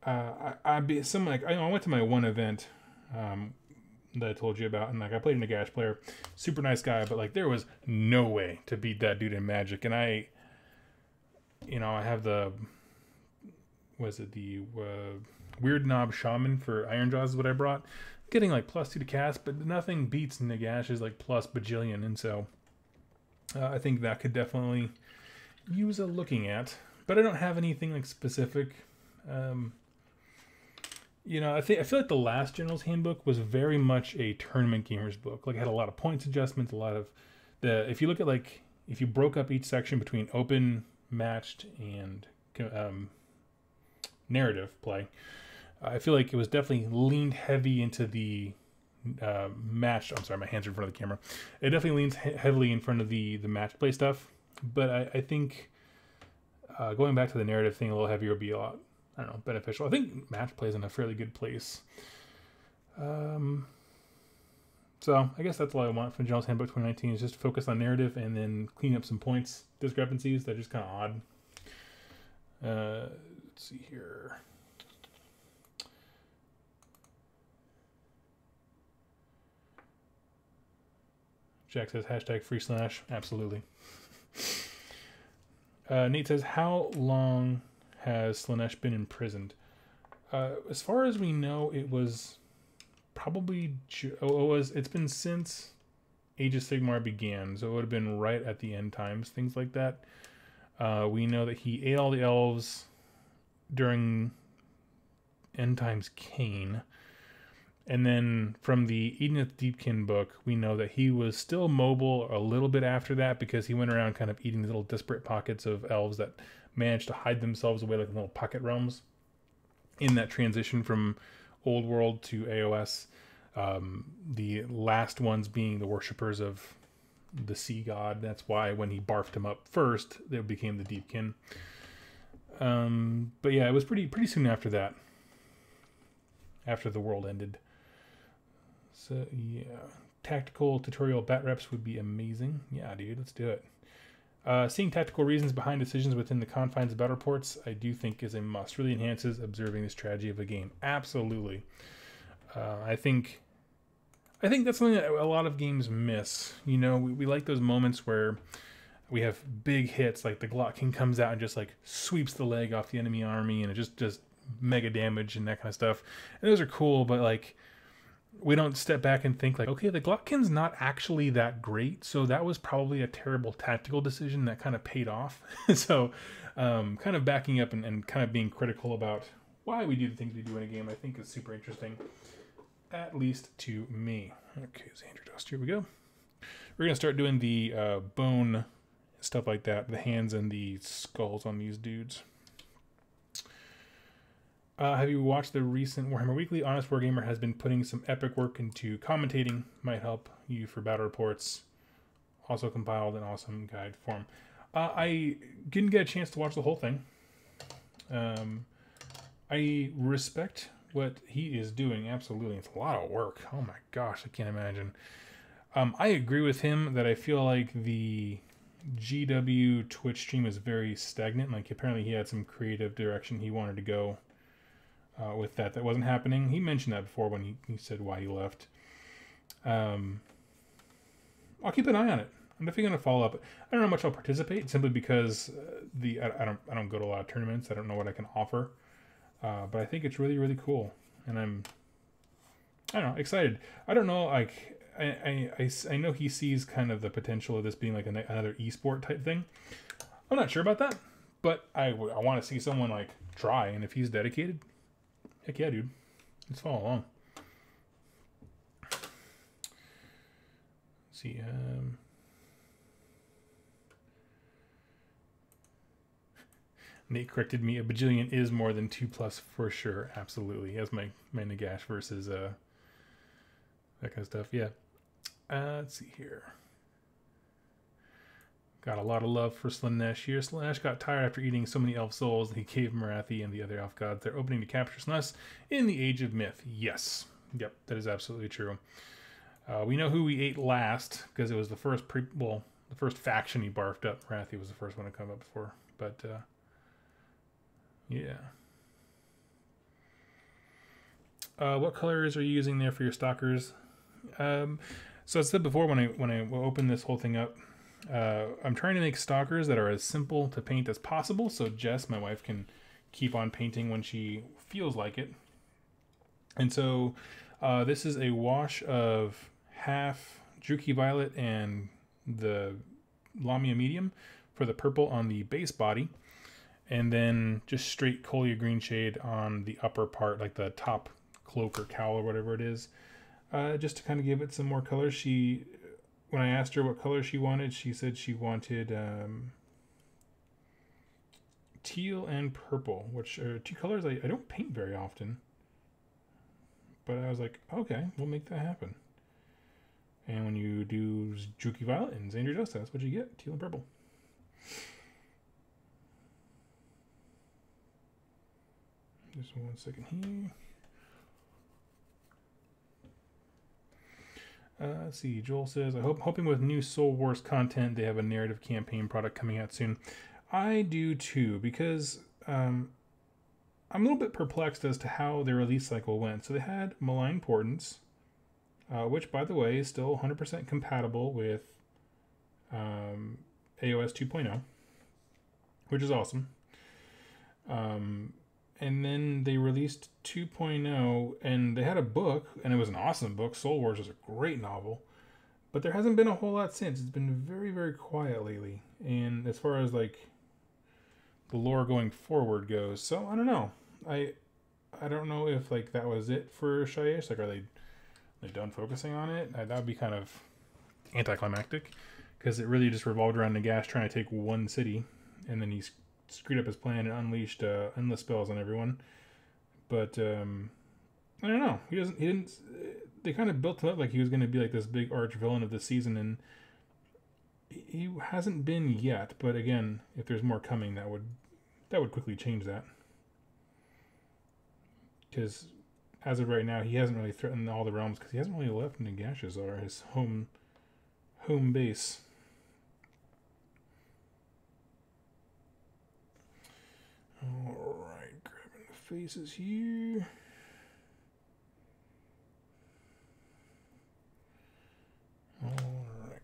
I went to my one event that I told you about, and like I played a Nagash player, super nice guy, but like there was no way to beat that dude in Magic, and I have the Weird Knob Shaman for Ironjaws is what I brought, getting like +2 to cast, but nothing beats Nagash's like plus bajillion, and so I think that could definitely use a looking at, but I don't have anything like specific. I feel like the last General's Handbook was very much a tournament gamer's book. Like it had a lot of points adjustments, a lot of if you look at like if you broke up each section between open, matched, and narrative play, I feel like it was definitely leaned heavy into the matched. I'm sorry, my hands are in front of the camera. It definitely leans heavily in front of the match play stuff. But I think going back to the narrative thing a little heavier would be a lot, I don't know, beneficial. I think match play is in a fairly good place. So I guess that's all I want from General's Handbook 2019 is just focus on narrative and then clean up some points discrepancies that are just kind of odd. Let's see here. Jack says hashtag free Slaanesh. Absolutely. Nate says, how long has Slaanesh been imprisoned? As far as we know, it was probably it's been since Age of Sigmar began, so it would have been right at the end times, things like that. We know that he ate all the elves during End Times Cain. And then from the Edeneth Deepkin book, we know that he was still mobile a little bit after that because he went around kind of eating little disparate pockets of elves that managed to hide themselves away like little pocket realms in that transition from Old World to AOS. The last ones being the worshippers of the sea god. That's why when he barfed him up first, it became the Deepkin. But yeah, it was pretty soon after that. After the world ended. So yeah, tactical tutorial bat reps would be amazing. Yeah, dude, let's do it. Seeing tactical reasons behind decisions within the confines of battle reports, I do think is a must. Really enhances observing the strategy of a game. Absolutely. I think that's something that a lot of games miss. You know, we like those moments where we have big hits, like the Glock King comes out and just like sweeps the leg off the enemy army, and it just does mega damage and that kind of stuff. And those are cool, but like we don't step back and think like, okay, the Glockkin's not actually that great, so that was probably a terrible tactical decision that kind of paid off. So kind of backing up and kind of being critical about why we do the things we do in a game, I think is super interesting, at least to me. Okay, Xander Dust, here we go. We're going to start doing the bone stuff like that, the hands and the skulls on these dudes. Have you watched the recent Warhammer Weekly? Honest Wargamer has been putting some epic work into commentating. Might help you for battle reports. Also compiled an awesome guide form. I didn't get a chance to watch the whole thing. I respect what he is doing. Absolutely. It's a lot of work. Oh my gosh, I can't imagine. I agree with him that I feel like the GW Twitch stream is very stagnant. Like apparently he had some creative direction he wanted to go with that wasn't happening. He mentioned that before when he said why he left. I'll keep an eye on it. I'm definitely going to follow up. I don't know how much I'll participate simply because I don't go to a lot of tournaments. I don't know what I can offer, but I think it's really, really cool, and I don't know, excited. I don't know, like I know he sees kind of the potential of this being like another esport type thing. I'm not sure about that, but I want to see someone like try, and if he's dedicated, heck yeah, dude. Let's follow along. Let's see. Nate corrected me. A bajillion is more than 2+ for sure. Absolutely. That's my Nagash versus that kind of stuff. Yeah. Let's see here. Got a lot of love for Slaanesh here. Slaanesh got tired after eating so many elf souls. He gave Marathi and the other elf gods their opening to capture Slaanesh in the Age of Myth. Yes. Yep, that is absolutely true. We know who we ate last because it was the first the first faction he barfed up. Marathi was the first one to come up before. But, yeah. What colors are you using there for your stalkers? So I said before when I opened this whole thing up, I'm trying to make stalkers that are as simple to paint as possible, so Jess, my wife, can keep on painting when she feels like it. And so this is a wash of half Druchii Violet and the Lamia Medium for the purple on the base body, and then just straight Colia Green Shade on the upper part, like the top cloak or cowl or whatever it is, just to kind of give it some more color. When I asked her what color she wanted, she said she wanted teal and purple, which are two colors I don't paint very often. But I was like, okay, we'll make that happen. And when you do Druchii Violet and Xander Dust, that's what you get, teal and purple. Just 1 second here. Let's see. Joel says, hoping with new Soul Wars content, they have a narrative campaign product coming out soon. I do too, because I'm a little bit perplexed as to how their release cycle went. So they had Malign Portents, which, by the way, is still 100% compatible with AOS 2.0, which is awesome. And then they released 2.0, and they had a book, and it was an awesome book. Soul Wars is a great novel, but there hasn't been a whole lot since. It's been very, very quiet lately. And as far as like the lore going forward goes, so I don't know. I don't know if like that was it for Shyish. Like, are they done focusing on it? That would be kind of anticlimactic, because it really just revolved around Nagash trying to take one city, and then he's screwed up his plan and unleashed endless spells on everyone. But I don't know. He didn't. They kind of built him up like he was going to be like this big arch villain of the season, and he hasn't been yet. But again, if there's more coming, that would quickly change that. Because as of right now, he hasn't really threatened all the realms, because he hasn't really left Nagash's or his home base. Alright, grabbing the faces here. Alright.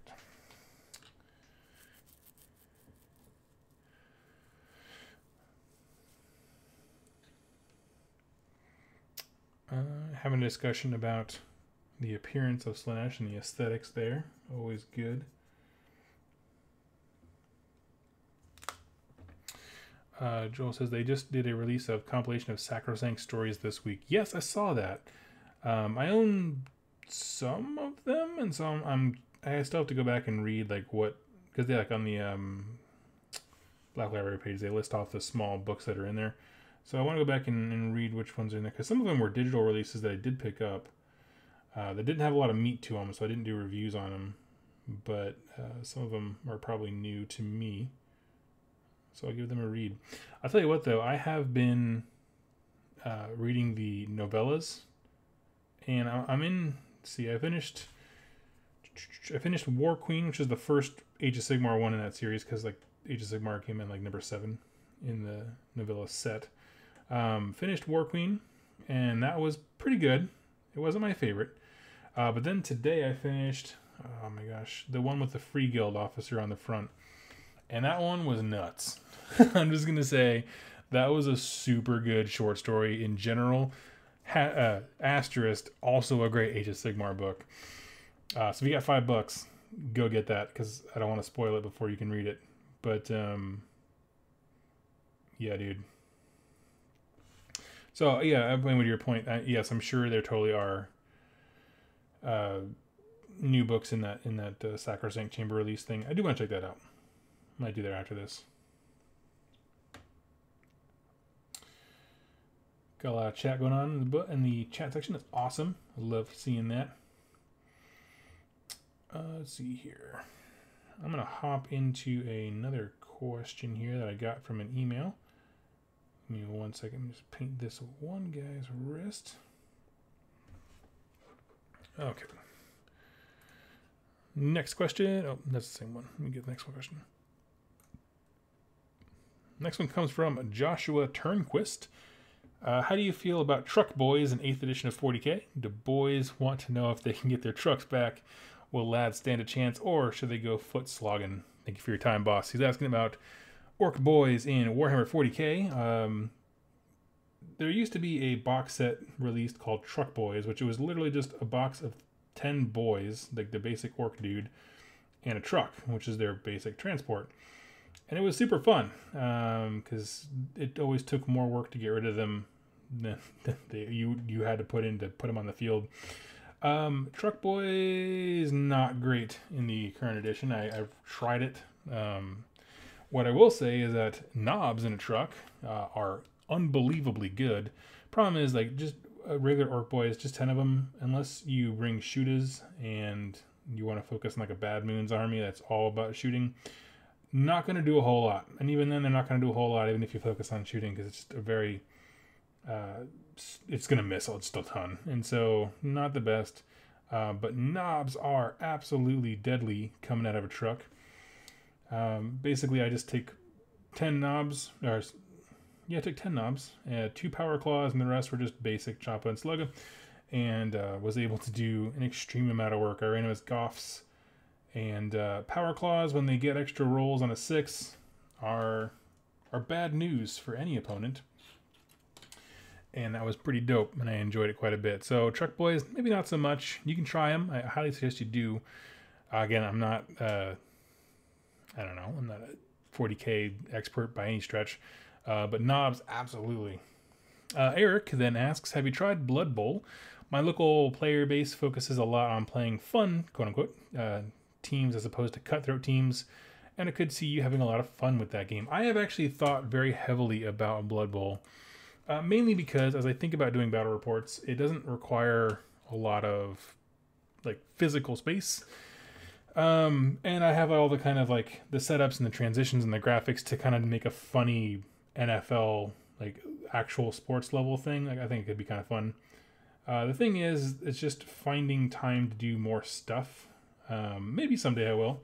Having a discussion about the appearance of Slaanesh and the aesthetics there. Always good. Joel says they just did a release of compilation of Sacrosanct stories this week. Yes, I saw that. I own some of them, and some I still have to go back and read like what, because they like on the Black Library page they list off the small books that are in there. So I want to go back and read which ones are in there, because some of them were digital releases that I did pick up. They didn't have a lot of meat to them, so I didn't do reviews on them. But some of them are probably new to me. So I'll give them a read. I'll tell you what, though. I have been reading the novellas. And I'm in... See, I finished War Queen, which is the first Age of Sigmar one in that series. Because like Age of Sigmar came in like number 7 in the novella set. Finished War Queen. And that was pretty good. It wasn't my favorite. But then today I finished... Oh my gosh. The one with the Free Guild officer on the front. And that one was nuts. I'm just going to say that was a super good short story in general. Asterisk, also a great Age of Sigmar book. So if you got $5, go get that, because I don't want to spoil it before you can read it. But, yeah, dude. So, yeah, going with your point, yes, I'm sure there totally are new books in that Sacrosanct Chamber release thing. I do want to check that out. Might do that after this. Got a lot of chat going on in the chat section. That's awesome. I love seeing that. Let's see here. I'm going to hop into another question here that I got from an email. Give me 1 second. Just paint this one guy's wrist. Okay. Next question. Oh, that's the same one. Let me get the next question. Next one comes from Joshua Turnquist. How do you feel about truck boys in 8th edition of 40k? Do boys want to know if they can get their trucks back? Will lads stand a chance, or should they go foot slogging? Thank you for your time, boss. He's asking about orc boys in Warhammer 40k. There used to be a box set released called Truck Boys, which was literally just a box of 10 boys, like the basic orc dude, and a truck, which is their basic transport. And it was super fun, because it always took more work to get rid of them than you had to put in to put them on the field. Truck Boys, not great in the current edition. I've tried it. What I will say is that knobs in a truck are unbelievably good. Problem is, like, just a regular orc boy is just 10 of them, unless you bring shooters and you want to focus on like a Bad Moon's army that's all about shooting. Not going to do a whole lot, and even then they're not going to do a whole lot even if you focus on shooting, because it's just a very it's going to miss just a ton, and so not the best. But knobs are absolutely deadly coming out of a truck. Basically I just take 10 knobs, or yeah, I took 10 knobs, 2 power claws, and the rest were just basic choppa and slugga, and was able to do an extreme amount of work. I ran them as Goths, and power claws, when they get extra rolls on a 6, are bad news for any opponent. And that was pretty dope, and I enjoyed it quite a bit. So Truck Boys, maybe not so much. You can try them. I highly suggest you do. Again, I'm not, I don't know, I'm not a 40k expert by any stretch. But knobs, absolutely. Eric then asks, have you tried Blood Bowl? My local player base focuses a lot on playing fun, quote-unquote, teams as opposed to cutthroat teams, and I could see you having a lot of fun with that game. I have actually thought very heavily about Blood Bowl, mainly because as I think about doing battle reports, it doesn't require a lot of like physical space. And I have all the kind of like the setups and the transitions and the graphics to kind of make a funny NFL, like actual sports level thing. Like, I think it could be kind of fun. The thing is, it's just finding time to do more stuff. Maybe someday I will,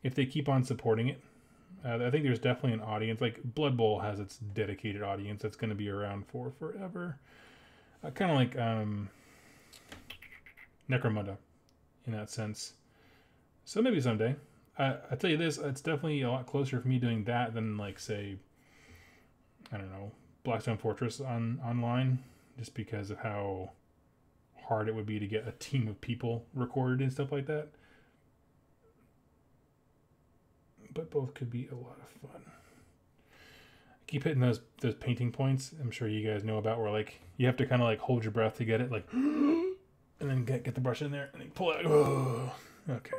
if they keep on supporting it. I think there's definitely an audience. Like Blood Bowl has its dedicated audience that's going to be around for forever. Kind of like Necromunda in that sense. So maybe someday. I tell you this, it's definitely a lot closer for me doing that than, like, say, I don't know, Blackstone Fortress online, just because of how hard it would be to get a team of people recorded and stuff like that. But both could be a lot of fun. Keep hitting those painting points. I'm sure you guys know about, where like you have to kind of like hold your breath to get it, like, and then get the brush in there and then pull it out. Oh, okay.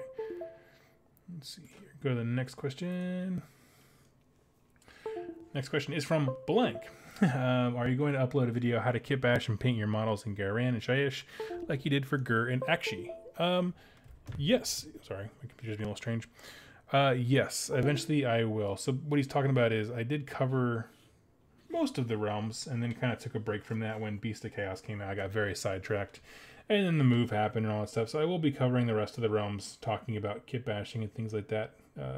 Let's see here. Go to the next question. Next question is from Blank. Are you going to upload a video how to kit bash and paint your models in Garan and Shyish like you did for Gur and Akshi? Yes. Sorry, my computer's being a little strange. Yes, eventually I will. So what he's talking about is I did cover most of the realms and then kind of took a break from that when Beast of Chaos came out. I got very sidetracked, and then the move happened and all that stuff. So I will be covering the rest of the realms, talking about kit bashing and things like that.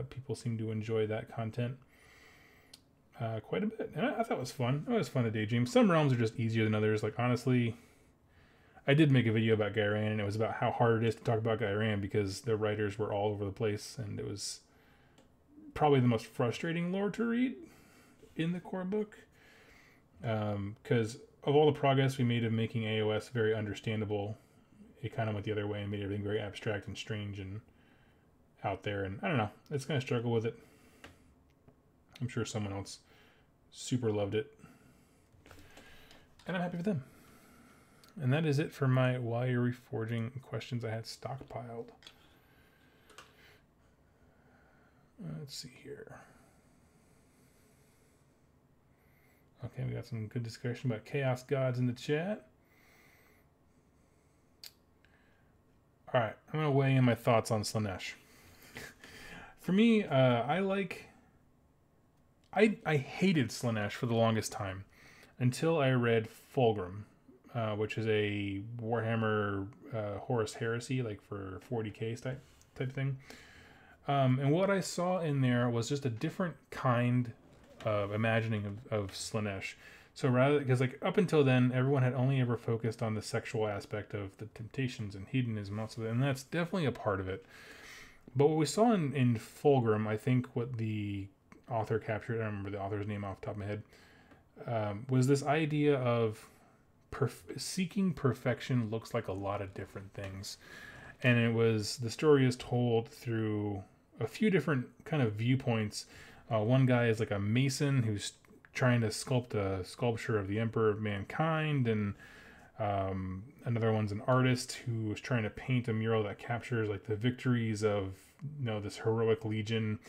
People seem to enjoy that content quite a bit, and I thought it was fun. It was fun to daydream. Some realms are just easier than others. Like, honestly, I did make a video about Gairan, and it was about how hard it is to talk about Gairan because the writers were all over the place, and it was probably the most frustrating lore to read in the core book. Because of all the progress we made of making AOS very understandable, it kind of went the other way and made everything very abstract and strange and out there. And I don't know, it's going to struggle with it. I'm sure someone else super loved it, and I'm happy for them. And that is it for my WYR Reforging questions I had stockpiled. Let's see here. Okay, we got some good discussion about Chaos Gods in the chat. All right, I'm going to weigh in my thoughts on Slaanesh. For me, I hated Slaanesh for the longest time until I read Fulgrim, which is a Warhammer Horus Heresy, like for 40k type thing. And what I saw in there was just a different kind of imagining of Slaanesh. So rather, because like up until then, everyone had only ever focused on the sexual aspect of the temptations and hedonism, and that's definitely a part of it. But what we saw in Fulgrim, I think what the author captured, I don't remember the author's name off the top of my head, was this idea of seeking perfection looks like a lot of different things. And it was, the story is told through a few different kind of viewpoints. One guy is like a mason who's trying to sculpt a sculpture of the Emperor of Mankind, and another one's an artist who is trying to paint a mural that captures like the victories of, you know, this heroic legion.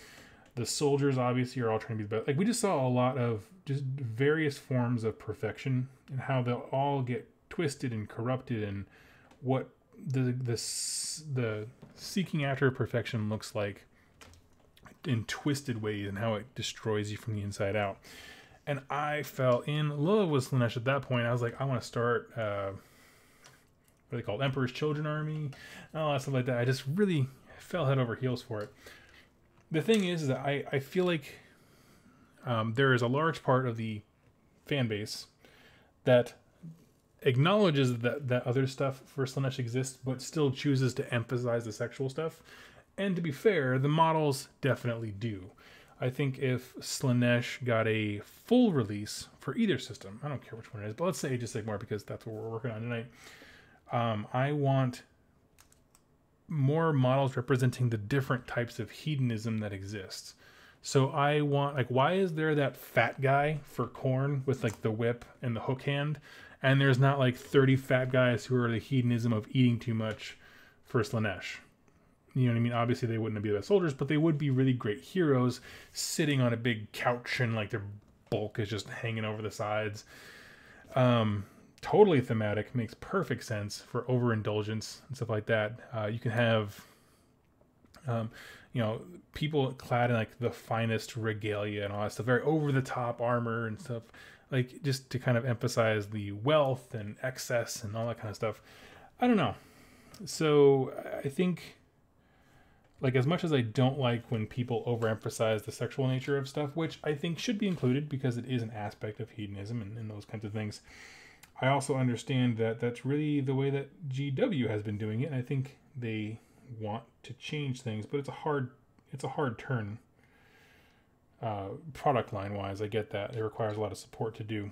The soldiers obviously are all trying to be the best. Like, we just saw a lot of just various forms of perfection and how they'll all get twisted and corrupted, and what the seeking after perfection looks like in twisted ways, and how it destroys you from the inside out. And I fell in love with Slaanesh at that point. I was like, I want to start, what are they called? Emperor's Children Army, and all that stuff like that. I just really fell head over heels for it. The thing is that I feel like there is a large part of the fan base that acknowledges that other stuff for Slaanesh exists, but still chooses to emphasize the sexual stuff. And to be fair, the models definitely do. I think if Slaanesh got a full release for either system, I don't care which one it is, but let's say Age of Sigmar because that's what we're working on tonight. I want more models representing the different types of hedonism that exists. So I want, like, why is there that fat guy for Khorne with like the whip and the hook hand, and there's not like 30 fat guys who are the hedonism of eating too much for Slaanesh? You know what I mean? Obviously they wouldn't be the best soldiers, but they would be really great heroes sitting on a big couch and like their bulk is just hanging over the sides. Totally thematic, makes perfect sense for overindulgence and stuff like that. You can have, you know, people clad in like the finest regalia and all that stuff, very over the top armor and stuff, like just to kind of emphasize the wealth and excess and all that kind of stuff. I don't know. So I think, like, as much as I don't like when people overemphasize the sexual nature of stuff, which I think should be included because it is an aspect of hedonism and those kinds of things, I also understand that that's really the way that GW has been doing it, and I think they want to change things, but it's a hard turn product line wise. I get that it requires a lot of support to do.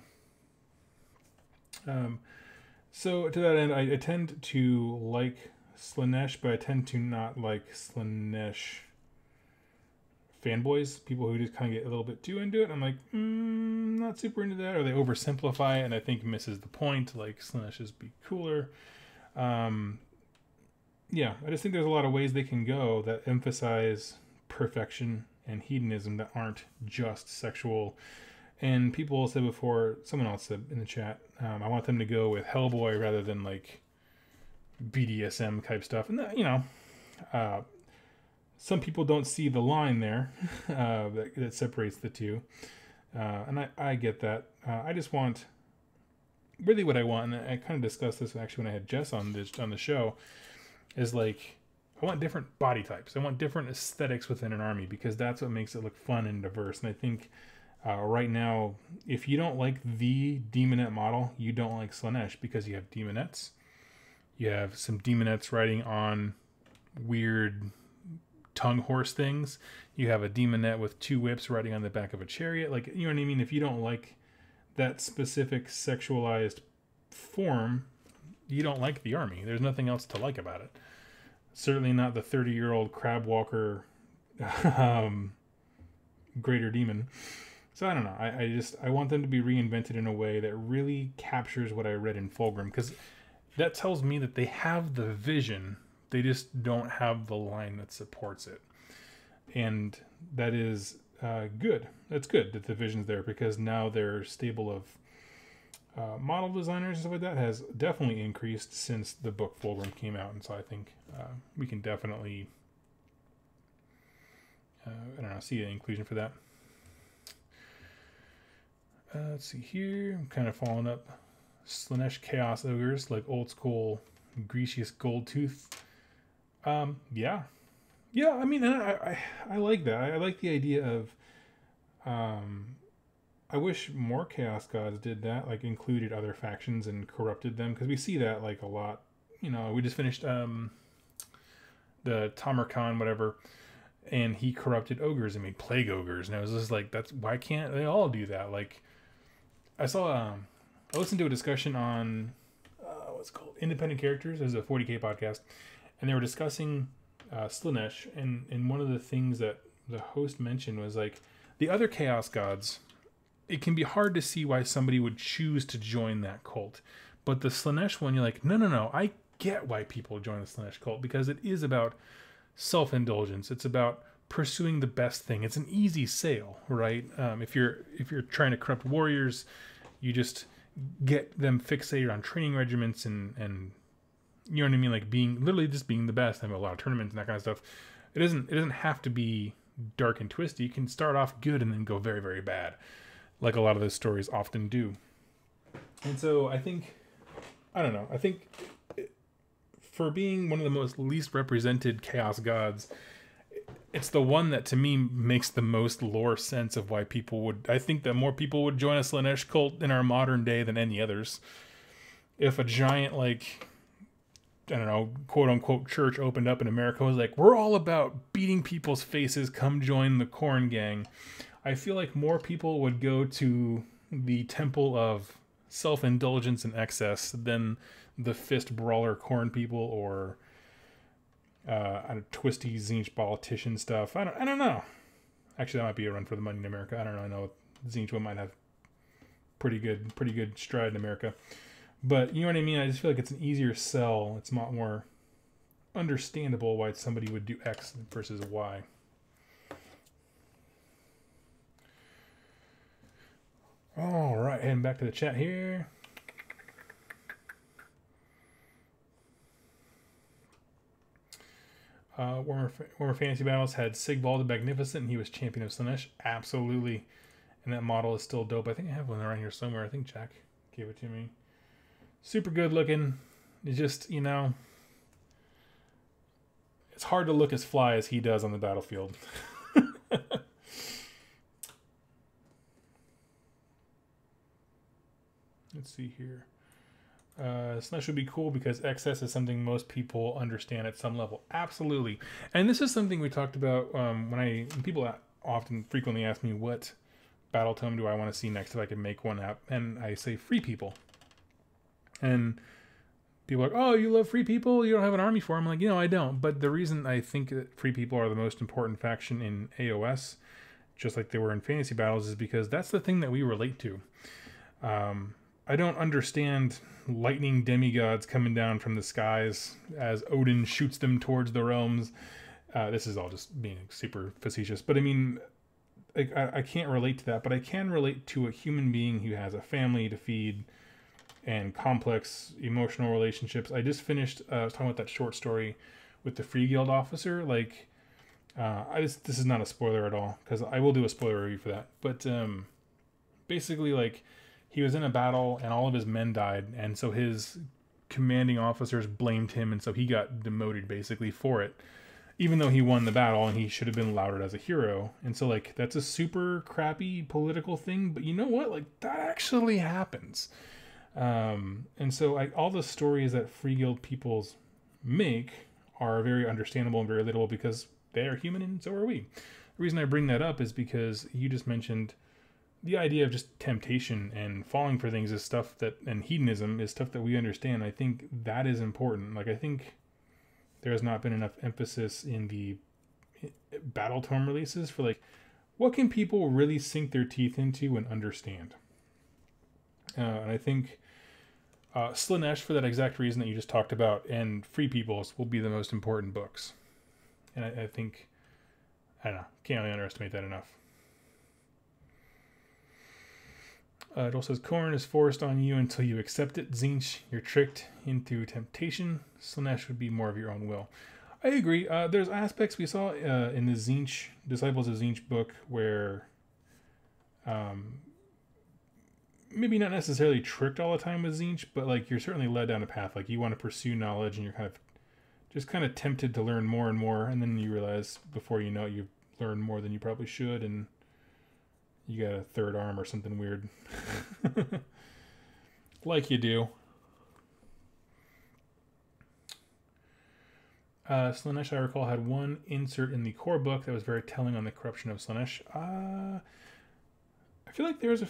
So to that end, I tend to like Slaanesh, but I tend to not like Slaanesh fanboys, people who just kind of get a little bit too into it. I'm like, not super into that, or they oversimplify it and I think misses the point. Like, Slaanesh is be cooler. Yeah, I just think there's a lot of ways they can go that emphasize perfection and hedonism that aren't just sexual. And people said before, someone else said in the chat, I want them to go with Hellboy rather than like BDSM type stuff. And that, you know, some people don't see the line there that separates the two. And I get that. I just want, really what I want, and I kind of discussed this actually when I had Jess on the show, is like, I want different body types. I want different aesthetics within an army because that's what makes it look fun and diverse. And I think right now, if you don't like the demonette model, you don't like Slaanesh because you have demonettes. You have some demonettes riding on weird tongue horse things. You have a demonette with two whips riding on the back of a chariot. Like, you know what I mean? If you don't like that specific sexualized form, you don't like the army. There's nothing else to like about it. Certainly not the 30-year-old crab walker greater demon. So I don't know. I want them to be reinvented in a way that really captures what I read in Fulgrim, because that tells me that they have the vision. They just don't have the line that supports it. And that is good. That's good that the vision's there, because now their stable model designers and stuff like that has definitely increased since the book Fulgrim came out, and so I think we can definitely I don't know, see an inclusion for that. Let's see here. I'm kind of following up Slaanesh Chaos Ogres, like old school Grecius Goldtooth. Yeah. Yeah, I mean, I like that. I like the idea of I wish more Chaos Gods did that, like included other factions and corrupted them, because we see that like a lot. You know, we just finished the Tamarkan, whatever, and he corrupted ogres and made plague ogres, and I was just like, that's why can't they all do that? Like, I saw I listened to a discussion on what's it called Independent Characters. It was a 40K podcast, and they were discussing Slaanesh, and one of the things that the host mentioned was like the other Chaos Gods. It can be hard to see why somebody would choose to join that cult, but the Slaanesh one, you're like, no, I get why people join the Slaanesh cult, because it is about self-indulgence. It's about pursuing the best thing. It's an easy sale, right? If you're trying to corrupt warriors, you just get them fixated on training regiments and you know what I mean, like being the best. I have a lot of tournaments and that kind of stuff. It doesn't have to be dark and twisty. You can start off good and then go very, very bad, like a lot of those stories often do. And so I think for being one of the most least represented Chaos Gods, it's the one that to me makes the most lore sense of why people would. I think that more people would join a Slaanesh cult in our modern day than any others. If a giant, like, I don't know, quote unquote church opened up in America, was like, we're all about beating people's faces, come join the Corn Gang, I feel like more people would go to the temple of self-indulgence and excess than the fist brawler corn people or twisty Zinch politician stuff. I don't know. Actually, that might be a run for the money in America. I don't know. I know Zinch might have pretty good stride in America, but you know what I mean. I just feel like it's an easier sell. It's a lot more understandable why somebody would do X versus Y. All right, heading back to the chat here. Warhammer Fantasy Battles had Sigvald the Magnificent, and he was champion of Slaanesh. Absolutely. And that model is still dope. I think I have one around here somewhere. I think Jack gave it to me. Super good looking. It's just, you know, it's hard to look as fly as he does on the battlefield. Let's see here. Slaanesh would be cool because excess is something most people understand at some level. Absolutely. And this is something we talked about when people frequently ask me what battle tome do I want to see next if I can make one up, and I say free people. And people are like, oh, you love free people? You don't have an army for them? I'm like, I don't. But the reason I think that free people are the most important faction in AOS, just like they were in fantasy battles, is because that's the thing that we relate to. I don't understand lightning demigods coming down from the skies as Odin shoots them towards the realms. This is all just being super facetious, but I mean, I can't relate to that, but I can relate to a human being who has a family to feed and complex emotional relationships. I just finished I was talking about that short story with the Free Guild officer. Like, this is not a spoiler at all, because I will do a spoiler review for that. But basically, like, he was in a battle and all of his men died, and so his commanding officers blamed him, and so he got demoted basically for it, even though he won the battle and he should have been lauded as a hero. And so, like, that's a super crappy political thing, but you know what? Like, that actually happens. And so all the stories that Free Guild peoples make are very understandable and very relatable because they are human and so are we. The reason I bring that up is because you just mentioned the idea of just temptation and falling for things is stuff that, and hedonism is stuff that we understand. I think that is important. Like, I think there has not been enough emphasis in the battle tome releases for, like, what can people really sink their teeth into and understand? And I think Slaanesh, for that exact reason that you just talked about, and Free Peoples will be the most important books. And I think, I don't know, can't really underestimate that enough. It also says, Khorne is forced on you until you accept it. Tzeentch, you're tricked into temptation. Slaanesh would be more of your own will. I agree. There's aspects we saw in the Tzeentch, Disciples of Tzeentch book where maybe not necessarily tricked all the time with Tzeentch, but like you're certainly led down a path. Like you want to pursue knowledge and you're kind of tempted to learn more and more, and then you realize before you know it, you've learned more than you probably should, and you got a third arm or something weird. Like you do. Slaanesh, I recall, had one insert in the core book that was very telling on the corruption of Slaanesh. I feel like there's a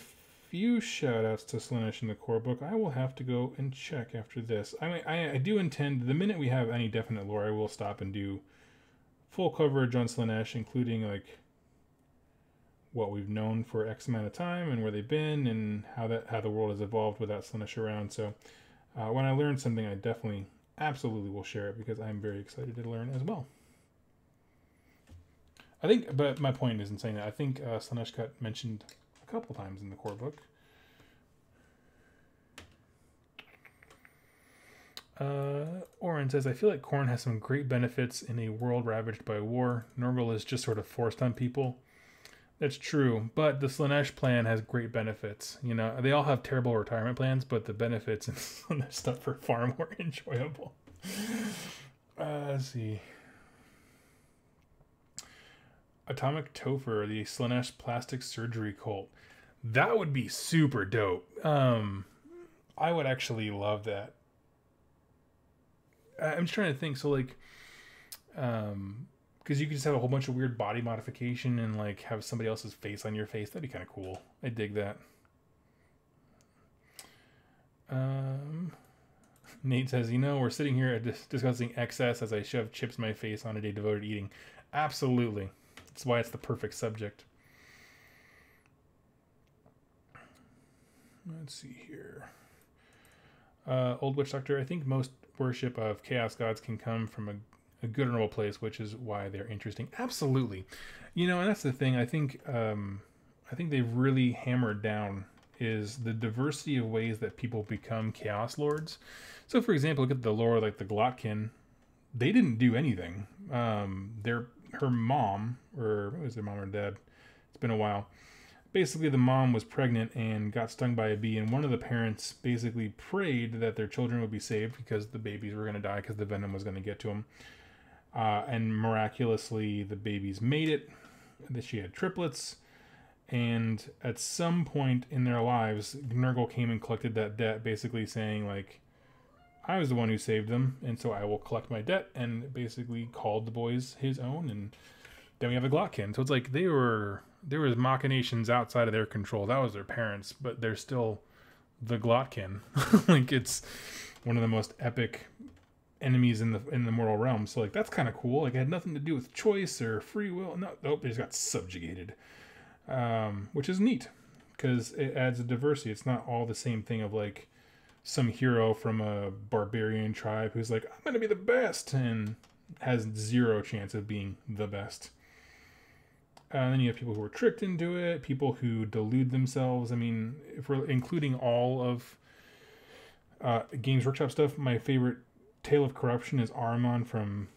few shout-outs to Slaanesh in the core book. I will have to go and check after this. I mean, I do intend, the minute we have any definite lore, I will stop and do full coverage on Slaanesh, including like what we've known for X amount of time and where they've been and how the world has evolved without Slaanesh around. So when I learn something, I definitely, absolutely will share it because I'm very excited to learn as well. I think, but my point isn't saying that. I think Slaanesh got mentioned a couple times in the core book. Oren says, I feel like Khorne has some great benefits in a world ravaged by war. Nurgle is just sort of forced on people. That's true, but the Slaanesh plan has great benefits. You know, they all have terrible retirement plans, but the benefits in Slaanesh stuff are far more enjoyable. Let's see. Atomic Topher, the Slaanesh plastic surgery cult. That would be super dope. I would actually love that. I'm just trying to think. So, like, because you could just have a whole bunch of weird body modification and, like, have somebody else's face on your face. That'd be kind of cool. I dig that. Nate says, you know, we're sitting here discussing excess as I shove chips in my face on a day devoted to eating. Absolutely. That's why it's the perfect subject. Let's see here. Old Witch Doctor, I think most worship of chaos gods can come from a good and noble place, which is why they're interesting. Absolutely. You know, and that's the thing. I think they've really hammered down is the diversity of ways that people become chaos lords. So, for example, look at the lore like the Glotkin. They didn't do anything. Her mom, or it was their mom or dad, it's been a while. Basically, the mom was pregnant and got stung by a bee, and one of the parents basically prayed that their children would be saved because the babies were going to die because the venom was going to get to them. And miraculously, the babies made it. She had triplets, and at some point in their lives, Nurgle came and collected that debt, basically saying, like, I was the one who saved them, and so I will collect my debt, and basically called the boys his own, and then we have the Glotkin. So it's like there was machinations outside of their control. That was their parents, but they're still the Glotkin. Like, it's one of the most epic enemies in the mortal realm. So, like, that's kind of cool. Like, it had nothing to do with choice or free will. Nope, they just got subjugated, which is neat because it adds a diversity. It's not all the same thing of, like, some hero from a barbarian tribe who's like, I'm going to be the best, and has zero chance of being the best. And then you have people who are tricked into it, people who delude themselves. I mean, if we're including all of Games Workshop stuff, my favorite Tale of Corruption is Ahriman from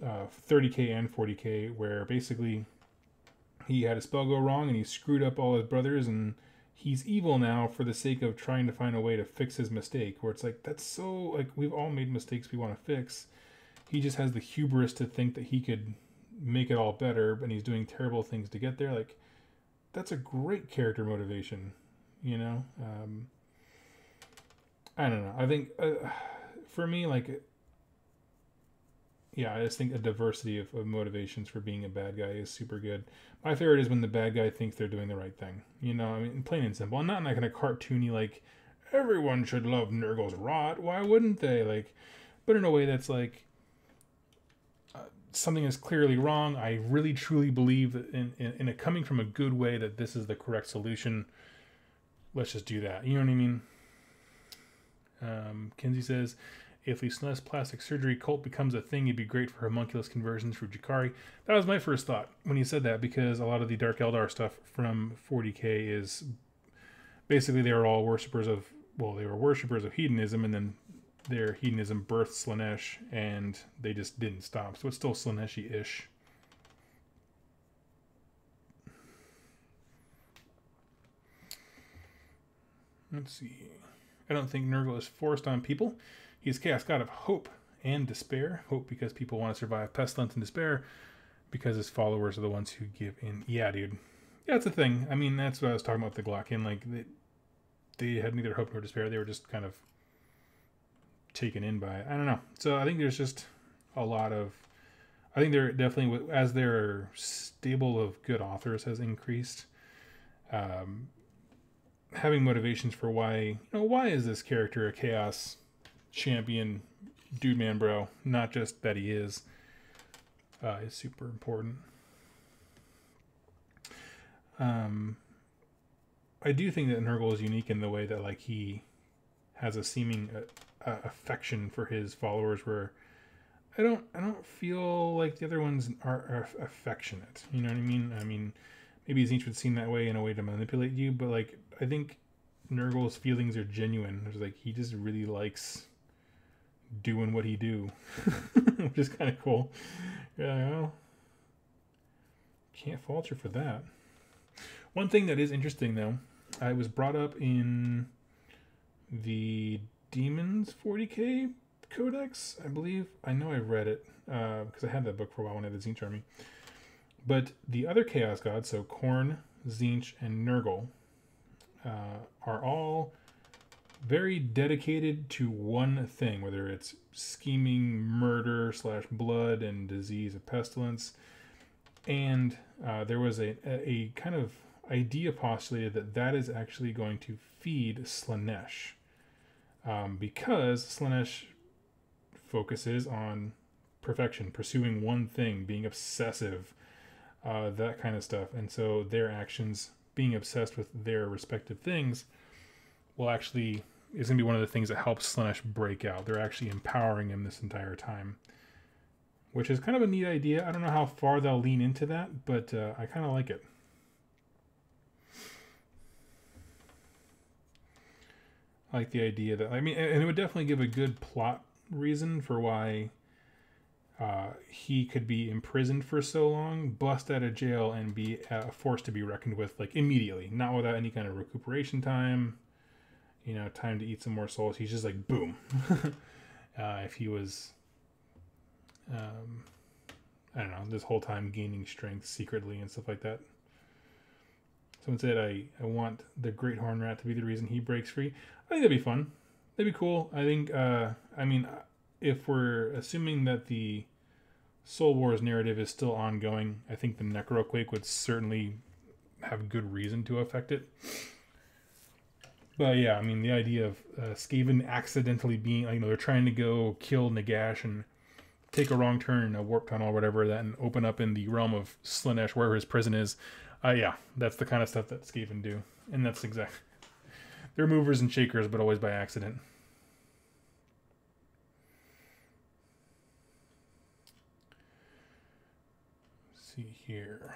30k and 40k, where basically he had a spell go wrong and he screwed up all his brothers, and he's evil now for the sake of trying to find a way to fix his mistake, where it's like, that's so, like, we've all made mistakes we want to fix. He just has the hubris to think that he could make it all better, and he's doing terrible things to get there. Like, that's a great character motivation, you know? I don't know. I think, for me, like, yeah, I just think a diversity of motivations for being a bad guy is super good. My favorite is when the bad guy thinks they're doing the right thing. You know, I mean, plain and simple. And not like in a cartoony, like, everyone should love Nurgle's rot. Why wouldn't they? Like, but in a way that's like, something is clearly wrong. I really truly believe that in it coming from a good way that this is the correct solution. Let's just do that. You know what I mean? Kinsey says, if the Slaanesh plastic surgery cult becomes a thing, it'd be great for homunculus conversions for Jakari. That was my first thought when you said that, because a lot of the Dark Eldar stuff from 40k is basically they were all worshippers of, well, they were worshippers of hedonism, and then their hedonism birthed Slaanesh, and they just didn't stop. So it's still Slaaneshi-ish. Let's see. I don't think Nurgle is forced on people. He's Chaos God of hope and despair. Hope because people want to survive pestilence and despair because his followers are the ones who give in. Yeah, dude. Yeah, that's the thing. I mean, that's what I was talking about with the Glockin. Like, they had neither hope nor despair. They were just kind of taken in by it. I don't know. So I think there's just a lot of... I think they're definitely, as their stable of good authors has increased, having motivations for why, why is this character a chaos champion dude man bro, not just that he is super important. I do think that Nurgle is unique in the way that, like, he has a seeming affection for his followers, where I don't feel like the other ones are affectionate. You know what I mean? I mean, maybe Tzeentch would seem that way in a way to manipulate you, but, like, I think Nurgle's feelings are genuine. It's like he just really likes doing what he do, which is kind of cool. Yeah, well, can't fault you for that. One thing that is interesting, though, it was brought up in the Demons 40k Codex, I believe. I know I read it because I had that book for a while when I had the Tzeentch army. But the other Chaos Gods, so Khorne, Tzeentch, and Nurgle, are all very dedicated to one thing, whether it's scheming, murder / blood and disease of pestilence. And there was a kind of idea postulated that is actually going to feed Slaanesh, because Slaanesh focuses on perfection, pursuing one thing, being obsessive, that kind of stuff. And so their actions, being obsessed with their respective things, will actually is going to be one of the things that helps Slaanesh break out. They're actually empowering him this entire time, which is kind of a neat idea. I don't know how far they'll lean into that, but I kind of like it. I like the idea that, I mean, and it would definitely give a good plot reason for why he could be imprisoned for so long, bust out of jail, and be forced to be reckoned with, like, immediately, not without any kind of recuperation time, time to eat some more souls. He's just like, boom. If he was, I don't know, this whole time gaining strength secretly and stuff like that. Someone said, I want the Great Horn Rat to be the reason he breaks free. I think that'd be fun. That'd be cool. I think, I mean, if we're assuming that the Soul Wars narrative is still ongoing, I think the Necroquake would certainly have good reason to affect it. But yeah, I mean, the idea of Skaven accidentally being, they're trying to go kill Nagash and take a wrong turn in a warp tunnel or whatever, that and open up in the realm of Slaanesh, wherever his prison is. Yeah, that's the kind of stuff that Skaven do. And that's exactly... They're movers and shakers, but always by accident. Let's see here.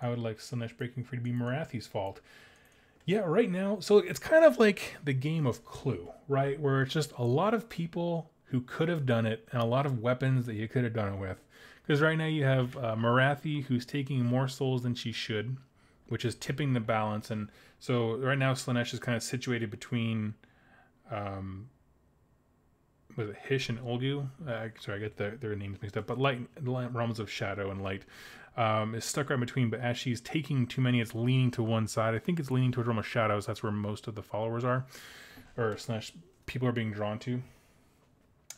I would like Slaanesh breaking free to be Morathi's fault. Yeah, right now, so it's kind of like the game of Clue, right? Where it's just a lot of people who could have done it and a lot of weapons that you could have done it with. Because right now you have Morathi, who's taking more souls than she should, which is tipping the balance. And so right now Slaanesh is kind of situated between, was it Hish and Olgu? Sorry, I get their names mixed up. But Light, realms of Shadow and Light, is stuck right between. But as she's taking too many, it's leaning to one side. I think it's leaning towards Realm of Shadows. That's where most of the followers are, or Slaanesh people are being drawn to.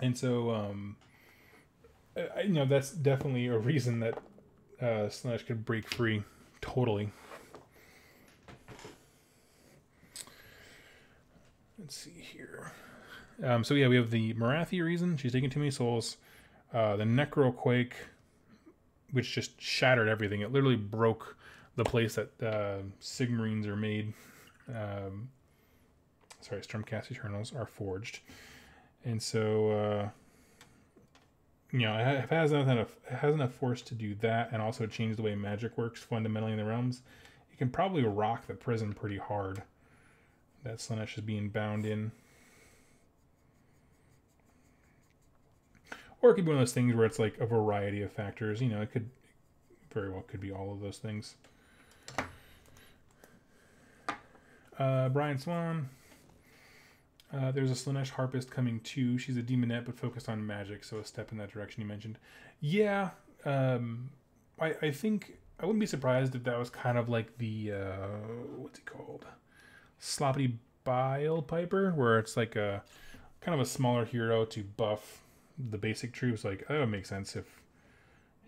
And so, that's definitely a reason that Slaanesh could break free totally. Let's see here. So yeah, we have the Morathi reason. She's taking too many souls. The Necroquake, which just shattered everything. It literally broke the place that Sigmarines are made. Stormcast Eternals are forged. And so, it has enough force to do that, and also change the way magic works fundamentally in the realms. It can probably rock the prison pretty hard. That Slaanesh is being bound in. Or it could be one of those things where it's like a variety of factors. You know, it could very well could be all of those things. Brian Swan. There's a Slaanesh Harpist coming too. She's a demonette but focused on magic, so a step in that direction you mentioned. Yeah, I think I wouldn't be surprised if that was kind of like the what's he called? Sloppy Bile Piper, where it's like a kind of a smaller hero to buff the basic troops. Like that would make sense if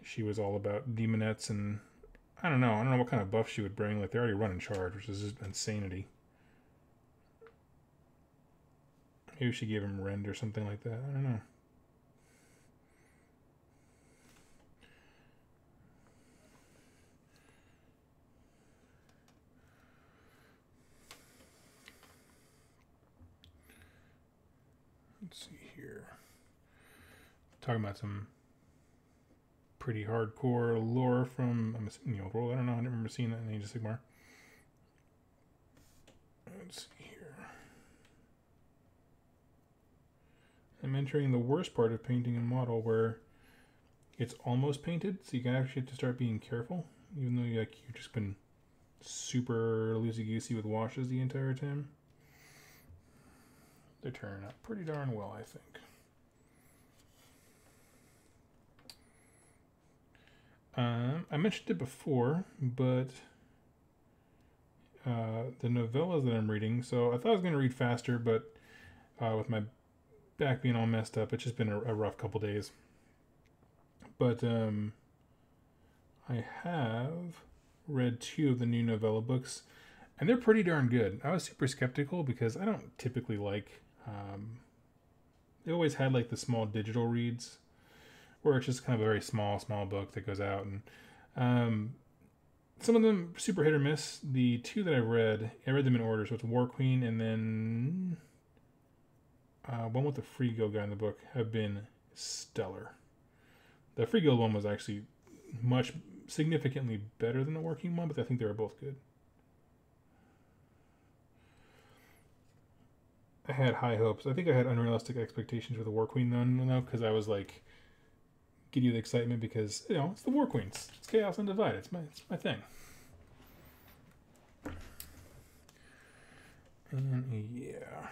she was all about demonettes, and I don't know what kind of buff she would bring. Like they're already running charge, which is just insanity. Maybe she gave him rend or something like that. I don't know. Let's see here. Talking about some pretty hardcore lore from, I'm assuming, the old world. I don't know. I never remember seeing that in Age of Sigmar. Let's see here. I'm entering the worst part of painting a model where it's almost painted, so you can actually have to start being careful, even though you've just been super loosey-goosey with washes the entire time. They're turning out pretty darn well, I think. I mentioned it before, but the novellas that I'm reading, so I thought I was going to read faster, but with my back being all messed up, it's just been a rough couple days. But I have read 2 of the new novella books, and they're pretty darn good. I was super skeptical because I don't typically like... they always had like the small digital reads, where it's just kind of a very small book that goes out, and some of them super hit or miss. The 2 that I read them in order, so it's War Queen and then one with the Free Guild guy in the book have been stellar. The Free Guild one was actually significantly better than the Working one, but I think they were both good. I had high hopes. I think I had unrealistic expectations for the War Queen, though, because I was like, give you the excitement because, you know, it's the War Queens. It's Chaos and Divide. It's my thing. And yeah.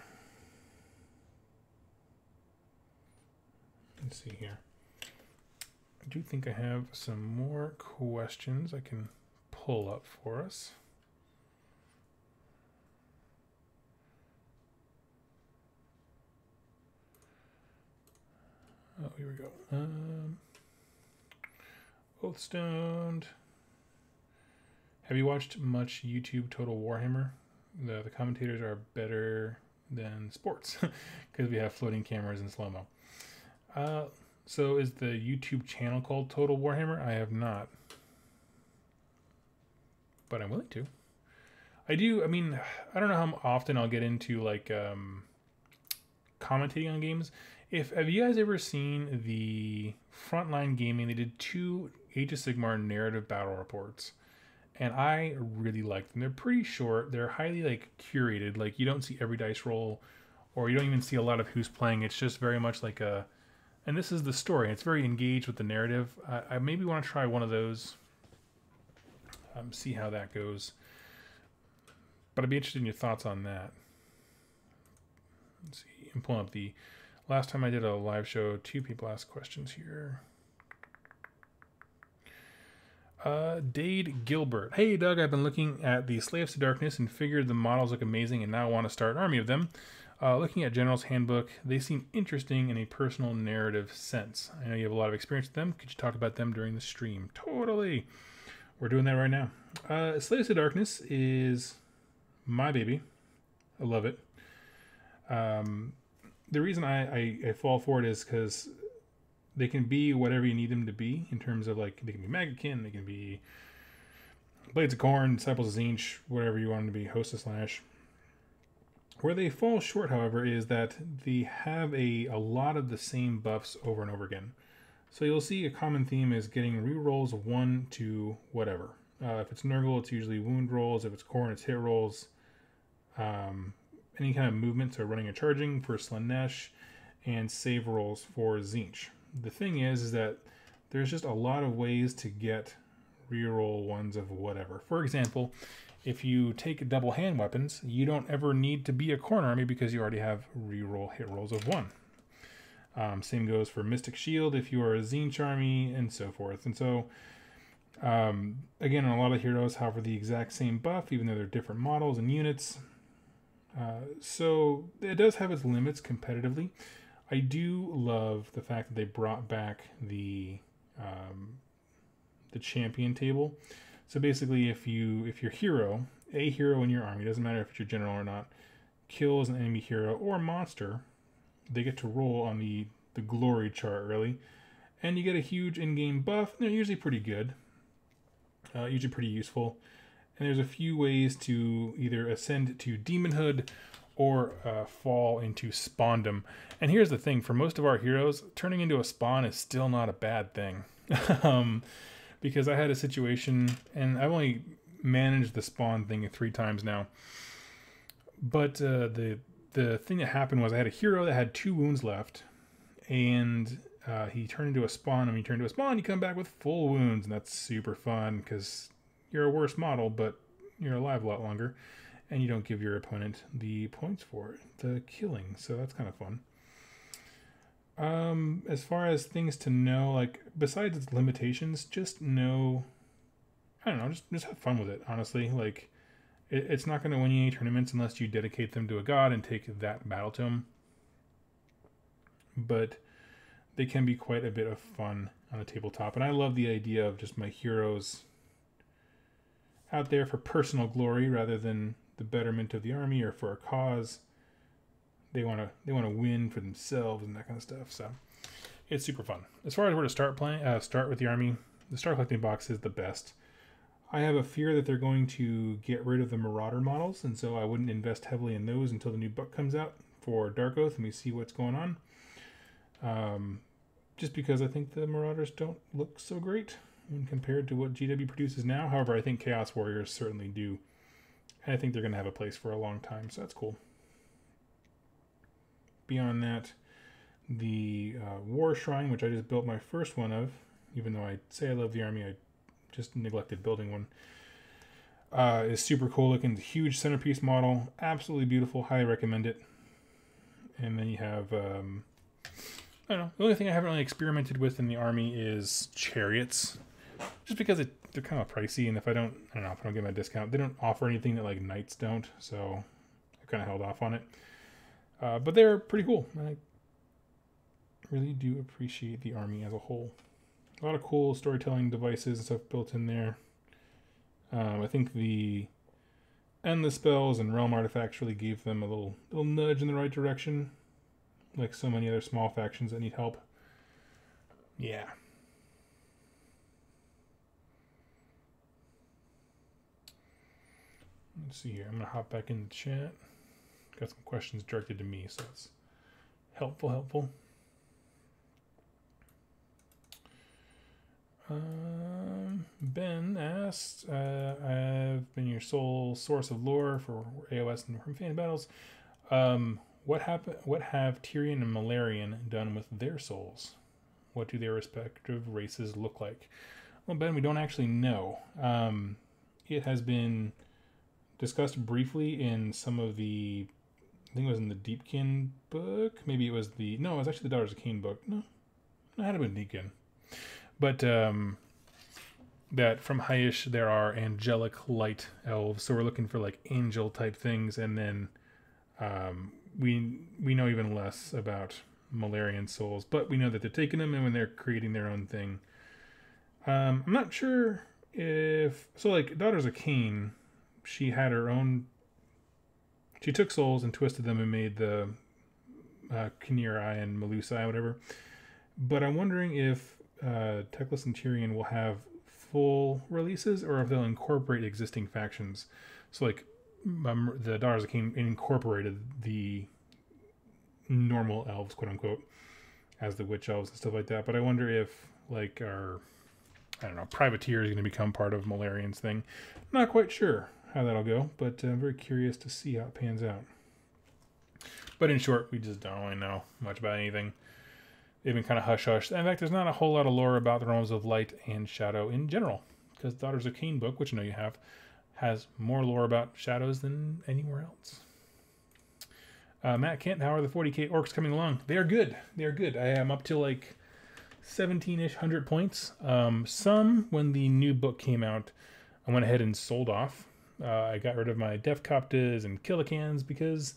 Let's see here. I do think I have some more questions I can pull up for us. Oh, here we go. Oathstoned. Have you watched much YouTube Total Warhammer? The commentators are better than sports because we have floating cameras and slow-mo. So is the YouTube channel called Total Warhammer? I have not. But I'm willing to. I mean, I don't know how often I'll get into like commentating on games. Have you guys ever seen the Frontline Gaming? They did 2 Age of Sigmar narrative battle reports, and I really like them. They're pretty short. They're highly like curated. Like you don't see every dice roll, or you don't even see a lot of who's playing. It's just very much like a, and this is the story. It's very engaged with the narrative. I maybe want to try one of those. See how that goes. But I'd be interested in your thoughts on that. Let's see. I'm pulling up the last time I did a live show. 2 people asked questions here. Dade Gilbert. Hey, Doug, I've been looking at the Slaves to Darkness and figured the models look amazing and now want to start an army of them. Looking at General's Handbook, they seem interesting in a personal narrative sense. I know you have a lot of experience with them. Could you talk about them during the stream? Totally. We're doing that right now. Slaves to Darkness is my baby. I love it. The reason I fall for it is because they can be whatever you need them to be in terms of like, they can be Magickin, they can be Blades of Corn, Disciples of Tzeentch, whatever you want them to be, Host of Slaanesh. Where they fall short, however, is that they have a lot of the same buffs over and over again. So you'll see a common theme is getting rerolls of 1 to whatever. If it's Nurgle, it's usually wound rolls. If it's Khorne, it's hit rolls. Any kind of movement, so running and charging for Slanesh, and save rolls for Tzeentch. The thing is that there's just a lot of ways to get reroll ones of whatever. For example, if you take double hand weapons, you don't ever need to be a Khorne army because you already have reroll hit rolls of 1. Same goes for Mystic Shield if you are a Tzeentch army, and so forth. And so, again, on a lot of heroes have the exact same buff, even though they're different models and units. So it does have its limits competitively. I do love the fact that they brought back the champion table. So basically, if your hero, a hero in your army, doesn't matter if it's your general or not, kills an enemy hero or monster, they get to roll on the glory chart, really. And you get a huge in-game buff. They're usually pretty good. Usually pretty useful. And there's a few ways to either ascend to demonhood or fall into spawndom. And here's the thing, for most of our heroes, turning into a spawn is still not a bad thing. Because I had a situation, and I've only managed the spawn thing 3 times now. But the thing that happened was I had a hero that had 2 wounds left, and he turned into a spawn. And when you turn into a spawn, you come back with full wounds, and that's super fun because you're a worse model, but you're alive a lot longer, and you don't give your opponent the points for it, the killing. So that's kind of fun. As far as things to know, like besides its limitations, just know, I don't know, just have fun with it. Honestly, like it's not going to win you any tournaments unless you dedicate them to a god and take that battle tome. But they can be quite a bit of fun on a tabletop, and I love the idea of just my heroes out there for personal glory rather than the betterment of the army or for a cause. They want to win for themselves and that kind of stuff. So it's super fun. As far as where to start with the army, the Star Collecting box is the best. I have a fear that they're going to get rid of the Marauder models, and so I wouldn't invest heavily in those until the new book comes out for Dark Oath and we see what's going on. Just because I think the Marauders don't look so great when compared to what GW produces now. However, I think Chaos Warriors certainly do. And I think they're going to have a place for a long time, so that's cool. Beyond that, the War Shrine, which I just built my first one of, even though I say I love the army, I just neglected building one, is super cool looking. Huge centerpiece model, absolutely beautiful, highly recommend it. And then you have, I don't know, the only thing I haven't really experimented with in the army is chariots, just because they're kind of pricey, and if I don't get my discount, they don't offer anything that like knights don't, so I kind of held off on it. But they're pretty cool. I really do appreciate the army as a whole. A lot of cool storytelling devices and stuff built in there. I think the Endless Spells and Realm Artifacts really gave them a little nudge in the right direction, like so many other small factions that need help. Yeah. Let's see here. I'm going to hop back in the chat. Got some questions directed to me, so it's helpful. Ben asked, I've been your sole source of lore for AOS and from fan battles. What have Tyrion and Malarian done with their souls? What do their respective races look like? Well, Ben, we don't actually know. It has been discussed briefly in some of the, I think it was in the Deepkin book. Maybe it was no, it was actually the Daughters of Cain book. No, it had been Deepkin. But that from Haish there are angelic light elves, so we're looking for like angel type things, and then we know even less about Malarian souls, but we know that they're taking them and when they're creating their own thing. I'm not sure if like Daughters of Cain, she had her own. She took souls and twisted them and made the Kinnear and Melusi, whatever. But I'm wondering if Teclis and Tyrion will have full releases or if they'll incorporate existing factions. So like the Daughters of Cain incorporated the normal elves, quote unquote, as the witch elves and stuff like that. But I wonder if like our I don't know, Privateer is going to become part of Malarian's thing. Not quite sure how that'll go, but I'm very curious to see how it pans out. But in short, we just don't really know much about anything. They've been kind of hush-hush. In fact, there's not a whole lot of lore about the realms of light and shadow in general, because the Daughters of Cain book, which I know you have, has more lore about shadows than anywhere else. Matt Kent, how are the 40k orcs coming along? They are good. They are good. I am up to like 17-ish hundred points. Some, when the new book came out, I went ahead and sold off. I got rid of my Def Coptas and Killicans because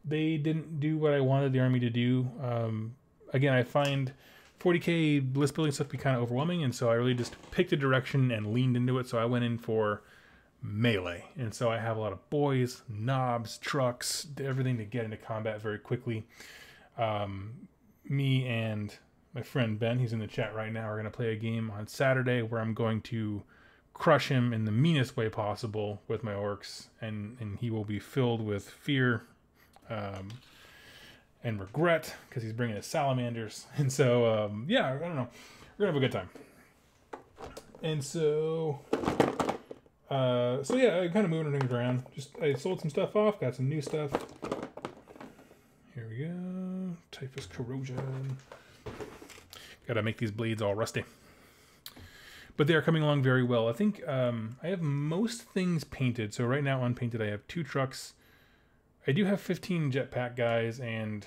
they didn't do what I wanted the army to do. Again, I find 40k list building stuff to be kind of overwhelming, and so I really just picked a direction and leaned into it. So I went in for melee, and so I have a lot of boys, knobs, trucks, everything to get into combat very quickly. Me and my friend Ben, he's in the chat right now, are going to play a game on Saturday where I'm going to crush him in the meanest way possible with my orcs, and he will be filled with fear and regret because he's bringing his salamanders. And so yeah, I don't know, we're gonna have a good time. And so yeah, I'm kind of moving things around. I sold some stuff off, got some new stuff. Here we go. Typhus corrosion. Gotta make these blades all rusty. But they are coming along very well. I think I have most things painted. So right now unpainted, I have 2 trucks. I do have 15 jetpack guys and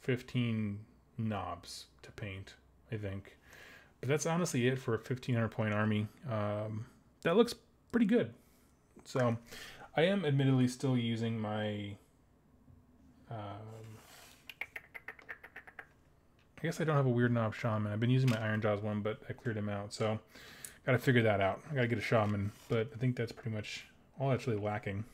15 knobs to paint, I think. But that's honestly it for a 1500 point army. That looks pretty good. So I am admittedly still using my I guess I don't have a weird knob shaman. I've been using my Iron Jaws one, but I cleared him out. So got to figure that out. I got to get a shaman, but I think that's pretty much all that's really lacking.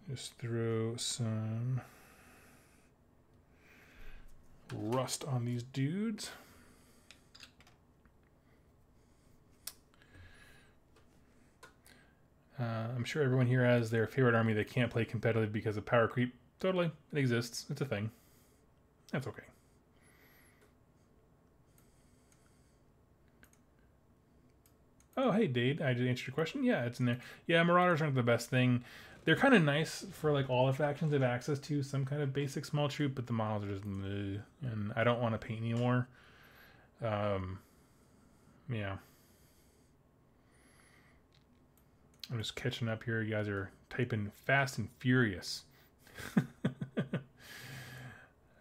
Just throw some rust on these dudes. I'm sure everyone here has their favorite army that can't play competitive because of power creep. Totally, it exists. It's a thing. That's okay. Oh, hey, Dade. I just answered your question. Yeah, it's in there. Yeah, Marauders aren't the best thing. They're kind of nice for like all the factions have access to some kind of basic small troop, but the models are just bleh, and I don't want to paint anymore. Yeah. I'm just catching up here. You guys are typing fast and furious.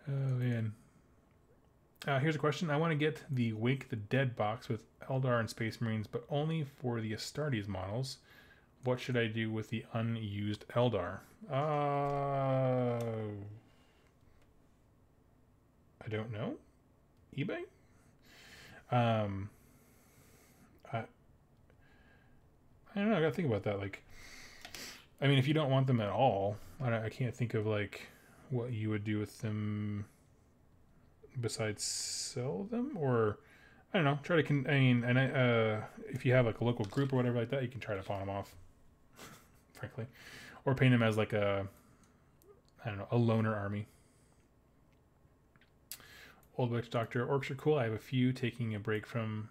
Oh man. Here's a question. I want to get the Wake the Dead box with Eldar and Space Marines, but only for the Astartes models. What should I do with the unused Eldar? I don't know. eBay? I don't know. I gotta think about that. Like, I mean, if you don't want them at all, I can't think of like what you would do with them besides sell them, or I don't know. Try to if you have like a local group or whatever like that, you can try to pawn them off, frankly, or paint them as like a loner army. Old Witch Doctor, orcs are cool. I have a few, taking a break from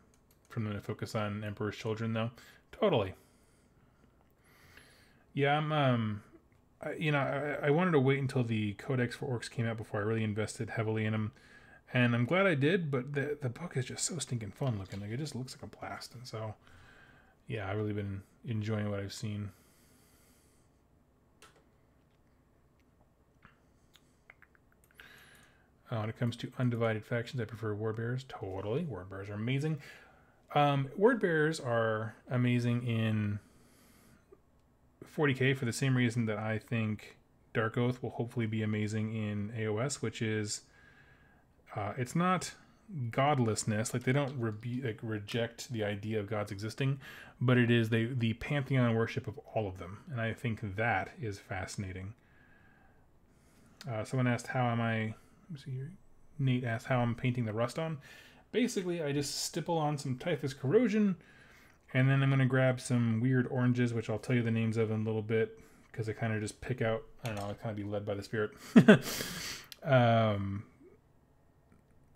them to focus on Emperor's Children though. Totally. Yeah, I wanted to wait until the Codex for Orcs came out before I really invested heavily in them, and I'm glad I did. But the book is just so stinking fun looking. Like, it just looks like a blast, and so yeah, I've really been enjoying what I've seen. When it comes to undivided factions, I prefer Wordbearers. Totally, Wordbearers are amazing. Wordbearers are amazing in 40k for the same reason that I think Dark Oath will hopefully be amazing in AOS, which is it's not godlessness, like they don't reject the idea of gods existing, but it is the pantheon worship of all of them, and I think that is fascinating. Someone asked how am I, let me see here. Nate asked how I'm painting the rust on. Basically, I just stipple on some Typhus corrosion, and then I'm going to grab some weird oranges, which I'll tell you the names of in a little bit, because I kind of just pick out, I don't know, I kind of be led by the spirit.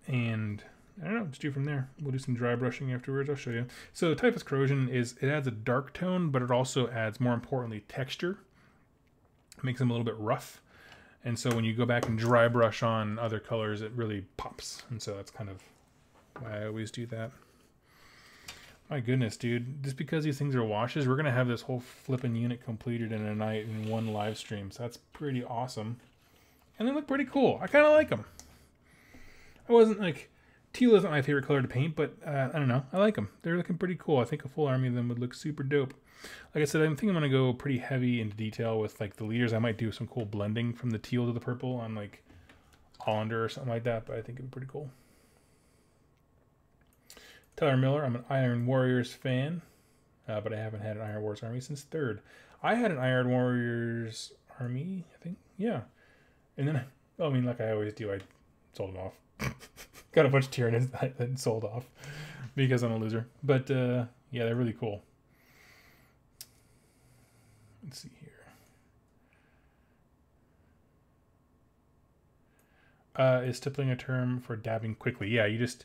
And I don't know, just do from there. We'll do some dry brushing afterwards. I'll show you. So Typhus Corrosion it adds a dark tone, but it also adds, more importantly, texture. It makes them a little bit rough. And so when you go back and dry brush on other colors, it really pops. And so that's kind of why I always do that. My goodness, dude. Just because these things are washes, we're going to have this whole flipping unit completed in a night in one live stream. So that's pretty awesome. And they look pretty cool. I kind of like them. I wasn't like... Teal isn't my favorite color to paint, but I don't know. I like them. They're looking pretty cool. I think a full army of them would look super dope. Like I said, I think I'm going to go pretty heavy into detail with like the leaders. I might do some cool blending from the teal to the purple on like Hollander or something like that, but I think it'd be pretty cool. Tyler Miller, I'm an Iron Warriors fan, but I haven't had an Iron Warriors army since 3rd. I had an Iron Warriors army, I think. Yeah. And then, I mean, like I always do, I sold them off. Got a bunch of Tyranids that sold off because I'm a loser. But, yeah, they're really cool. Let's see here. Is stippling a term for dabbing quickly? Yeah, you just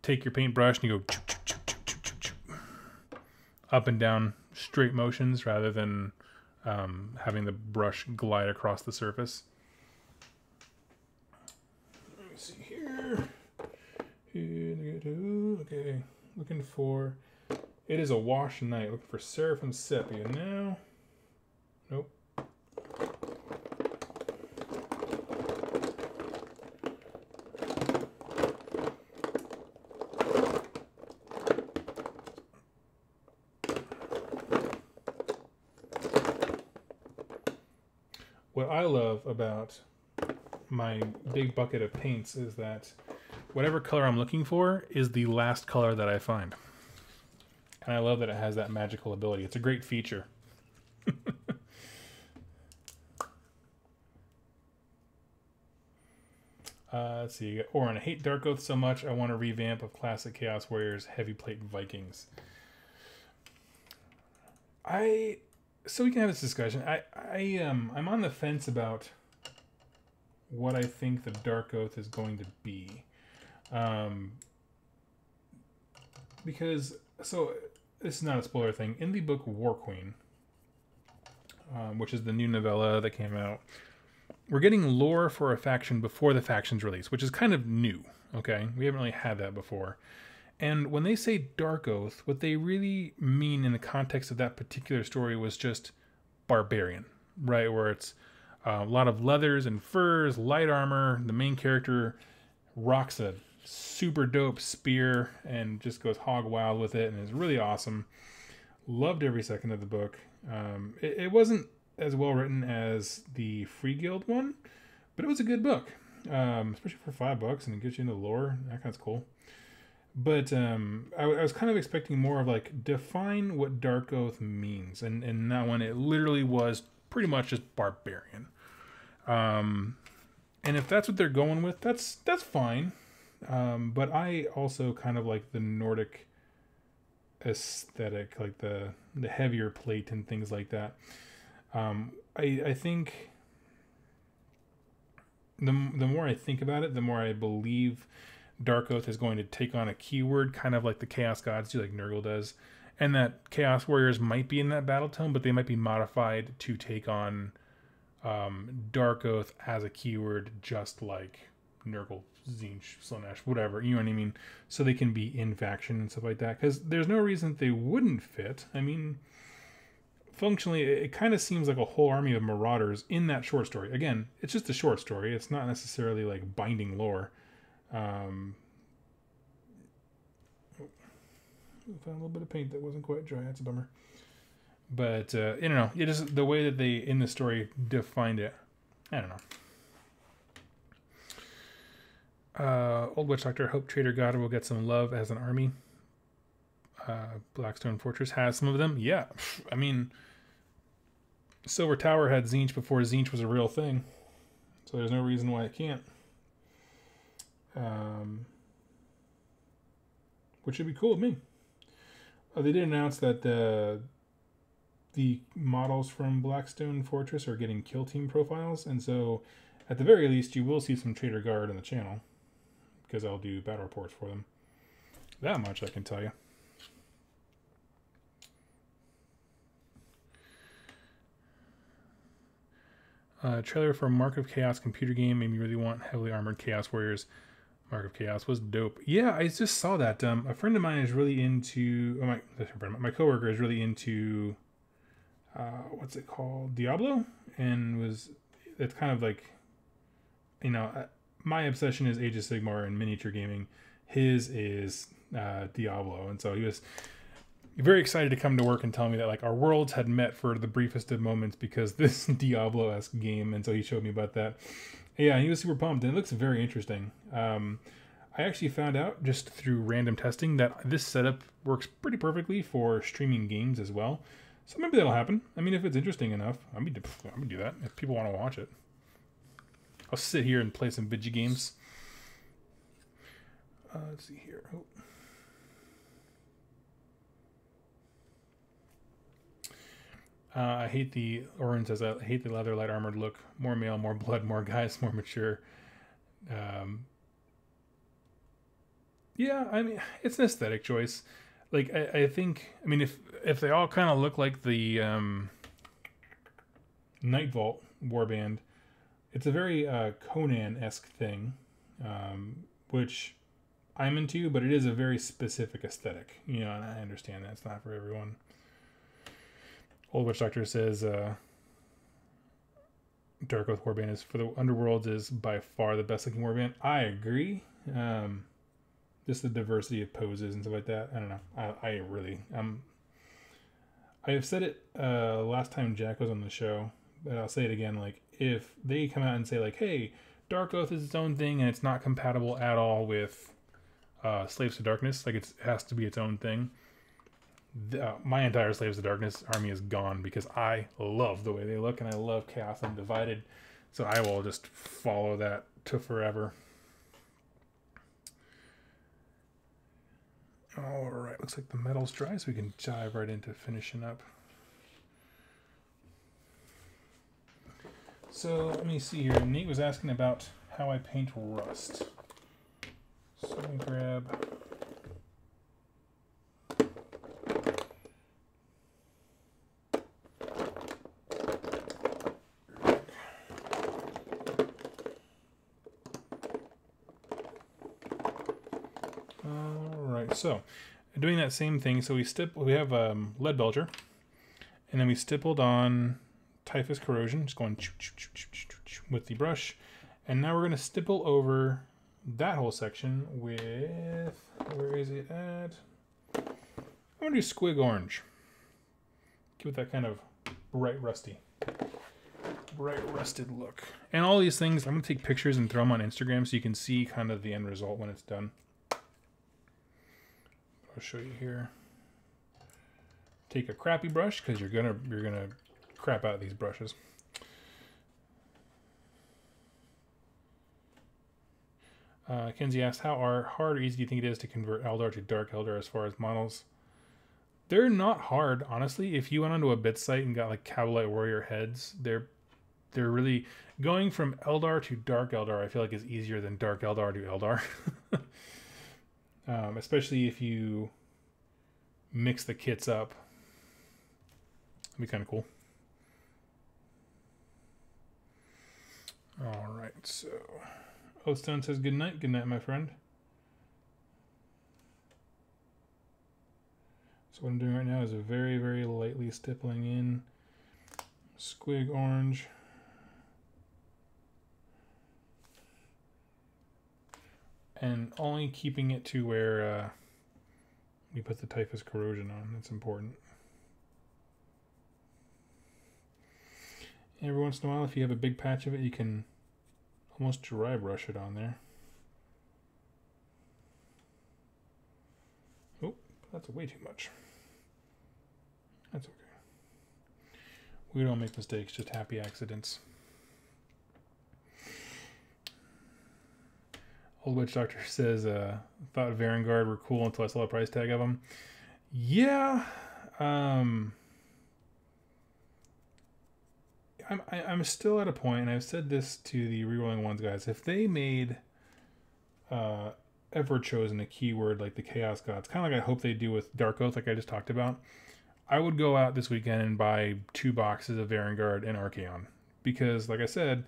take your paintbrush and you go up and down straight motions rather than having the brush glide across the surface. Let me see here. Okay, looking for... It is a wash night. Looking for Seraphim Sepia now. Nope. What I love about my big bucket of paints is that whatever color I'm looking for is the last color that I find. And I love that it has that magical ability. It's a great feature. Let's see. Orin, I hate Darkoth so much. I want a revamp of classic Chaos Warriors Heavy Plate Vikings. So we can have this discussion. I'm on the fence about what I think the Darkoth is going to be. Because, so this is not a spoiler thing. In the book War Queen, which is the new novella that came out, we're getting lore for a faction before the faction's release, which is kind of new, okay? We haven't really had that before. And when they say Darkoth, what they really mean in the context of that particular story was just barbarian, right? Where it's a lot of leathers and furs, light armor. The main character rocks a super dope spear and just goes hog wild with it and is really awesome. Loved every second of the book. It wasn't as well written as the Free Guild one, but it was a good book, especially for $5 and it gets you into lore. That kind of cool. But I was kind of expecting more of like, define what Darkoth means, and in that one it literally was pretty much just barbarian. And if that's what they're going with, that's fine. But I also kind of like the Nordic aesthetic, like the heavier plate and things like that. I think the more I think about it, the more I believe Darkoth is going to take on a keyword, kind of like the Chaos Gods do, like Nurgle does, and that Chaos Warriors might be in that battle tone, but they might be modified to take on Darkoth as a keyword, just like Nurgle, Tzeentch, Slaanesh, whatever, you know what I mean? So they can be in faction and stuff like that, because there's no reason they wouldn't fit. I mean, functionally, it kind of seems like a whole army of marauders in that short story. Again, it's just a short story. It's not necessarily like binding lore. Found a little bit of paint that wasn't quite dry. That's a bummer. But I don't know. It is the way that they in the story defined it. I don't know. Old Witch Doctor, hope Trader God will get some love as an army. Blackstone Fortress has some of them. Yeah, I mean, Silver Tower had Tzeentch before Tzeentch was a real thing, so there's no reason why it can't. Which would be cool with me. They did announce that the models from Blackstone Fortress are getting kill team profiles, and so at the very least you will see some Trader Guard on the channel, because I'll do battle reports for them. That much I can tell you. Trailer for Mark of Chaos computer game made me really want heavily armored Chaos Warriors. Mark of Chaos was dope. Yeah, I just saw that. A friend of mine is really into... my coworker is really into... what's it called? Diablo? And it's kind of like... You know, my obsession is Age of Sigmar and miniature gaming. His is Diablo. And so he was very excited to come to work and tell me that like our worlds had met for the briefest of moments because this Diablo-esque game. And so he showed me about that. Yeah, he was super pumped, and it looks very interesting. I actually found out just through random testing that this setup works pretty perfectly for streaming games as well. So maybe that'll happen. I mean, if it's interesting enough, I'm gonna do that if people want to watch it. I'll sit here and play some video games. Let's see here. Oh. I hate the Orin says I hate the leather light armored look. More male, more blood, more guys, more mature. Yeah, I mean it's an aesthetic choice. Like I think I mean if they all kind of look like the Nighthaunt warband, it's a very Conan-esque thing, which I'm into, but it is a very specific aesthetic. You know, and I understand that it's not for everyone. Old Witch Doctor says Dark Oath Warband is for the Underworlds is by far the best looking warband. I agree. Just the diversity of poses and stuff like that. I don't know. I really I have said it last time Jack was on the show, but I'll say it again. Like if they come out and say like, "Hey, Dark Oath is its own thing and it's not compatible at all with Slaves to Darkness," like it has to be its own thing. My entire Slaves to Darkness army is gone because I love the way they look and I love Chaos Undivided, so I will just follow that to forever. All right, looks like the metal's dry, so we can dive right into finishing up. So let me see here. Nate was asking about how I paint rust. So let me grab. So, doing that same thing, so we have lead belcher, and then we stippled on typhus corrosion, just going with the brush, and now we're going to stipple over that whole section with, where is it at? I'm going to do squig orange. Give it that kind of bright rusted look. And all these things, I'm going to take pictures and throw them on Instagram so you can see kind of the end result when it's done. I'll show you here. Take a crappy brush because you're gonna crap out these brushes. Kenzie asked, how hard or easy do you think it is to convert Eldar to Dark Eldar as far as models? They're not hard, honestly. If you went onto a bit site and got like Cavalite Warrior heads, they're really going from Eldar to Dark Eldar. I feel like is easier than Dark Eldar to Eldar. Especially if you mix the kits up. That'd be kind of cool. All right, so Oathstone says good night. Good night, my friend. So what I'm doing right now is a very, very lightly stippling in squig orange. And only keeping it to where we put the typhus corrosion on. That's important. And every once in a while, if you have a big patch of it, you can almost dry brush it on there. Oh, that's way too much. That's okay. We don't make mistakes, just happy accidents. Old Witch Doctor says, thought Varangard were cool until I saw the price tag of them. Yeah. I'm still at a point, and I've said this to the Rerolling Ones guys, if they made ever chosen a keyword like the Chaos Gods, kind of like I hope they do with Dark Oath, like I just talked about, I would go out this weekend and buy 2 boxes of Varangard and Archaon. Because, like I said,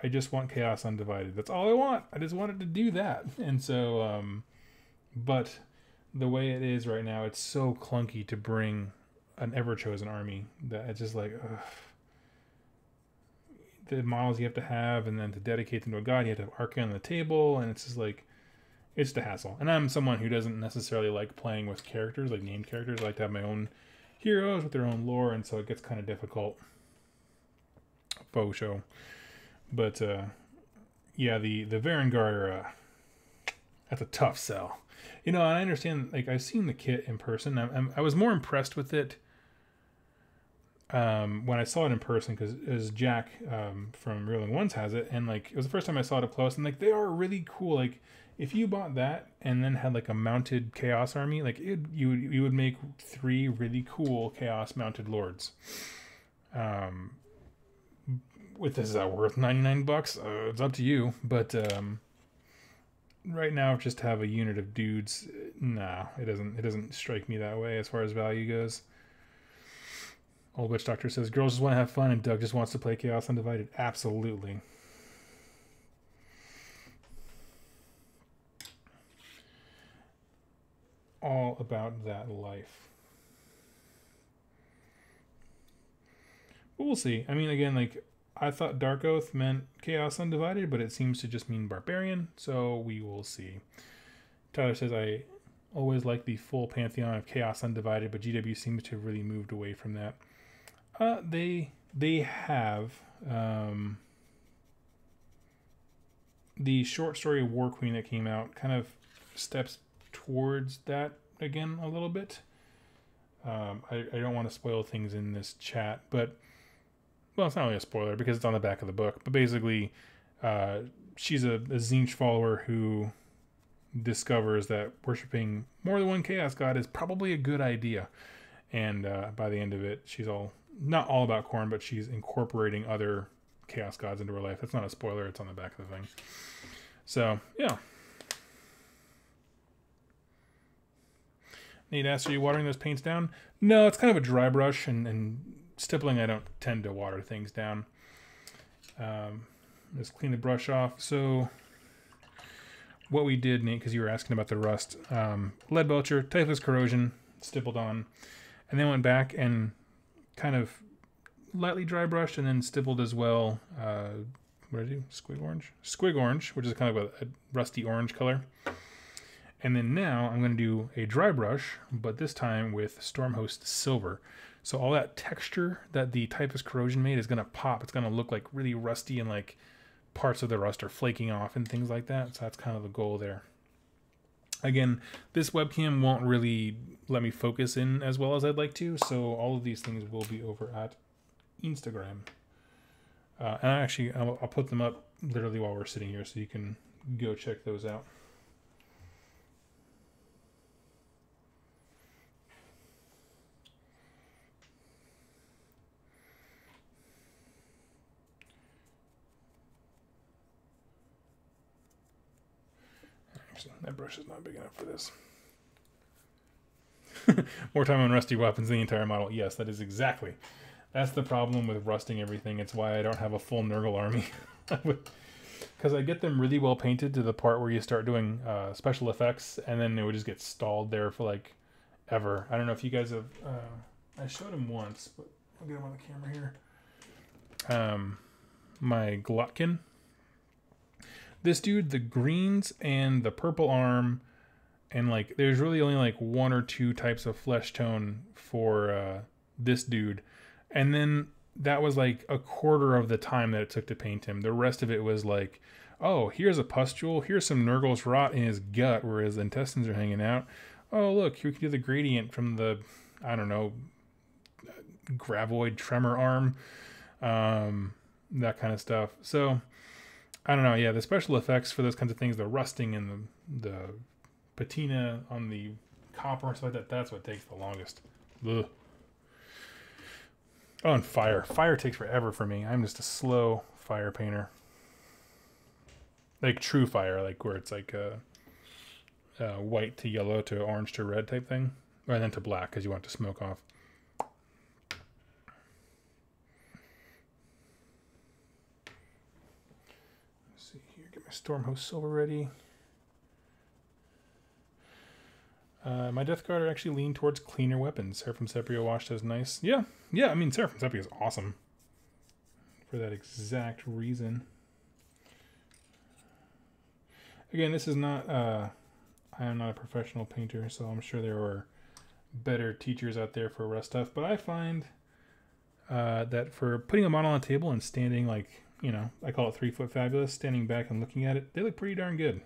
I just want Chaos Undivided. That's all I want. I just wanted to do that. And so, but the way it is right now, it's so clunky to bring an ever-chosen army that it's just like, ugh. The models you have to have, and then to dedicate them to a god, you have to have Archaon on the table, and it's just like, it's the hassle. And I'm someone who doesn't necessarily like playing with characters, like named characters. I like to have my own heroes with their own lore, and so it gets kind of difficult. Faux show. But, yeah, the Varangard, that's a tough sell. You know, and I understand, like, I've seen the kit in person. I was more impressed with it when I saw it in person, because as Jack from Reeling Ones has it, and, like, it was the first time I saw it up close, and, like, they are really cool. Like, if you bought that and then had, like, a mounted Chaos army, like, you would make 3 really cool Chaos mounted lords. With this, is that worth $99? It's up to you, but right now, just to have a unit of dudes, nah, it doesn't strike me that way as far as value goes. Old Witch Doctor says, girls just want to have fun, and Doug just wants to play Chaos Undivided. Absolutely. All about that life. But we'll see. I mean, again, like, I thought Dark Oath meant Chaos Undivided, but it seems to just mean Barbarian, so we will see. Tyler says, I always like the full pantheon of Chaos Undivided, but GW seems to have really moved away from that. They have the short story War Queen that came out kind of steps towards that again a little bit. I don't want to spoil things in this chat, but well, it's not really a spoiler because it's on the back of the book. But basically, she's a Tzeentch follower who discovers that worshiping more than one Chaos God is probably a good idea. And by the end of it, she's not all about Khorne, but she's incorporating other Chaos Gods into her life. That's not a spoiler. It's on the back of the thing. So, yeah. Nate asks, are you watering those paints down? No, it's kind of a dry brush, and stippling, I don't tend to water things down. Just clean the brush off. So what we did, Nate, because you were asking about the rust, lead belcher, typhus corrosion, stippled on, and then went back and kind of lightly dry brushed and then stippled as well. What did I do? Squig orange? Squig orange, which is kind of a rusty orange color. And then now I'm going to do a dry brush, but this time with Stormhost Silver. So all that texture that the typhus corrosion made is going to pop. It's going to look like really rusty, and like parts of the rust are flaking off and things like that. So that's kind of the goal there. Again, this webcam won't really let me focus in as well as I'd like to. So all of these things will be over at Instagram. And I'll put them up literally while we're sitting here, so you can go check those out. That brush is not big enough for this. More time on rusty weapons than the entire model. Yes, that is exactly. That's the problem with rusting everything. It's why I don't have a full Nurgle army. Because I get them really well painted to the part where you start doing special effects, and then it would just get stalled there for like ever. I don't know if you guys have... I showed him once, but I'll get him on the camera here. My Glutkin. This dude, the greens and the purple arm, and like there's really only like 1 or 2 types of flesh tone for this dude. And then that was like a quarter of the time that it took to paint him. The rest of it was like, oh, here's a pustule. Here's some Nurgle's rot in his gut where his intestines are hanging out. Oh, look, here we can do the gradient from the, I don't know, Gravoid tremor arm. That kind of stuff. So... I don't know, yeah, the special effects for those kinds of things, the rusting and the patina on the copper and stuff like that, that's what takes the longest. Ugh. Oh, and fire. Fire takes forever for me. I'm just a slow fire painter. Like true fire, like where it's like white to yellow to orange to red type thing, or then to black because you want it to smoke off. Let's see here, get my Stormhost Silver ready. My Death Guard actually lean towards cleaner weapons. Seraphim Sepia washed as nice. Yeah, I mean, Seraphim Sepia is awesome for that exact reason. Again, this is not, I am not a professional painter, so I'm sure there are better teachers out there for rust stuff, but I find that for putting a model on a table and standing like, you know, I call it 3 foot fabulous, standing back and looking at it, they look pretty darn good.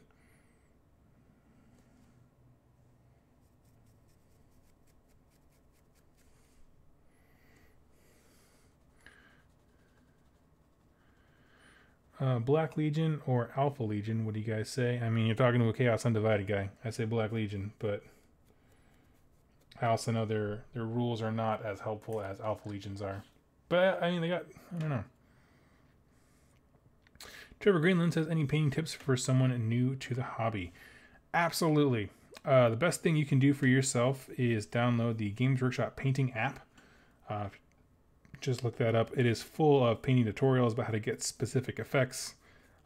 Black Legion or Alpha Legion, what do you guys say? I mean, you're talking to a Chaos Undivided guy. I say Black Legion, but I also know their rules are not as helpful as Alpha Legions are. But, I mean, they got, I don't know. Trevor Greenland says, any painting tips for someone new to the hobby? Absolutely. The best thing you can do for yourself is download the Games Workshop painting app. Just look that up. It is full of painting tutorials about how to get specific effects.